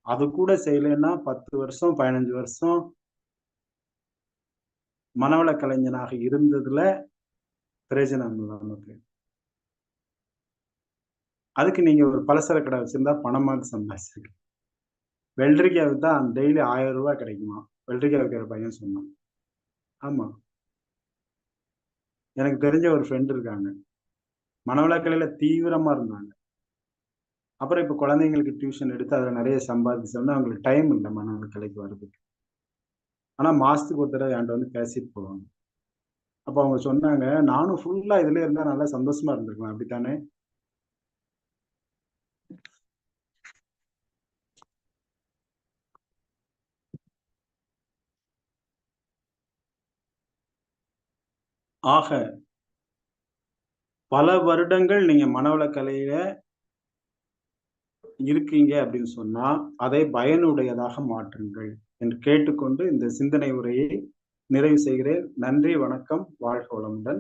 அது கூட செய்யலைன்னா 10 வருஷம் 15 வருஷம் மனவள கலைஞனாக இருந்ததுல பிரயோஜனம் இல்லாம போயிடும். அதுக்கு நீங்க ஒரு பலசர கடை வச்சிருந்தா பணமாக சம்பாதிச்சிருக்கீங்க. வெள்ளரிக்காய் வித்தா டெய்லி 1000 ரூபாய் கிடைக்குமா? வெள்ளரிக்காய் விற்கிற பையன் சொன்னான். ஆமா. எனக்கு தெரிஞ்ச ஒரு ஃப்ரெண்ட் இருக்காங்க. மனவளக்கலையில தீவிரமா இருந்தாங்க. அப்புறம் இப்ப குழந்தைங்களுக்கு டியூஷன் எடுத்து அதுல நிறைய சம்பாதிச்சோம்னா அவங்களுக்கு டைம் இல்ல மனவளக்கலைக்கு வர்றதுக்கு. ஆனா மாசத்துக்கு ஒரு தடவை என்கிட்ட வந்து பேசிட்டு போவாங்க. அப்ப அவங்க சொன்னாங்க, நானும் ஃபுல்லா இதுலயே இருந்தா நல்லா சந்தோஷமா இருந்திருக்கலாம். அப்படித்தானே? ஆக பல வருடங்கள் நீங்க மனவளக்கலையில இருக்கீங்க அப்படின்னு சொன்னா, அதை பயனுடையதாக மாற்றுங்கள் என்று கேட்டுக்கொண்டு இந்த சிந்தனை உரையை நிறைவு செய்கிறேன். நன்றி, வணக்கம், வாழ்க வளமுடன்.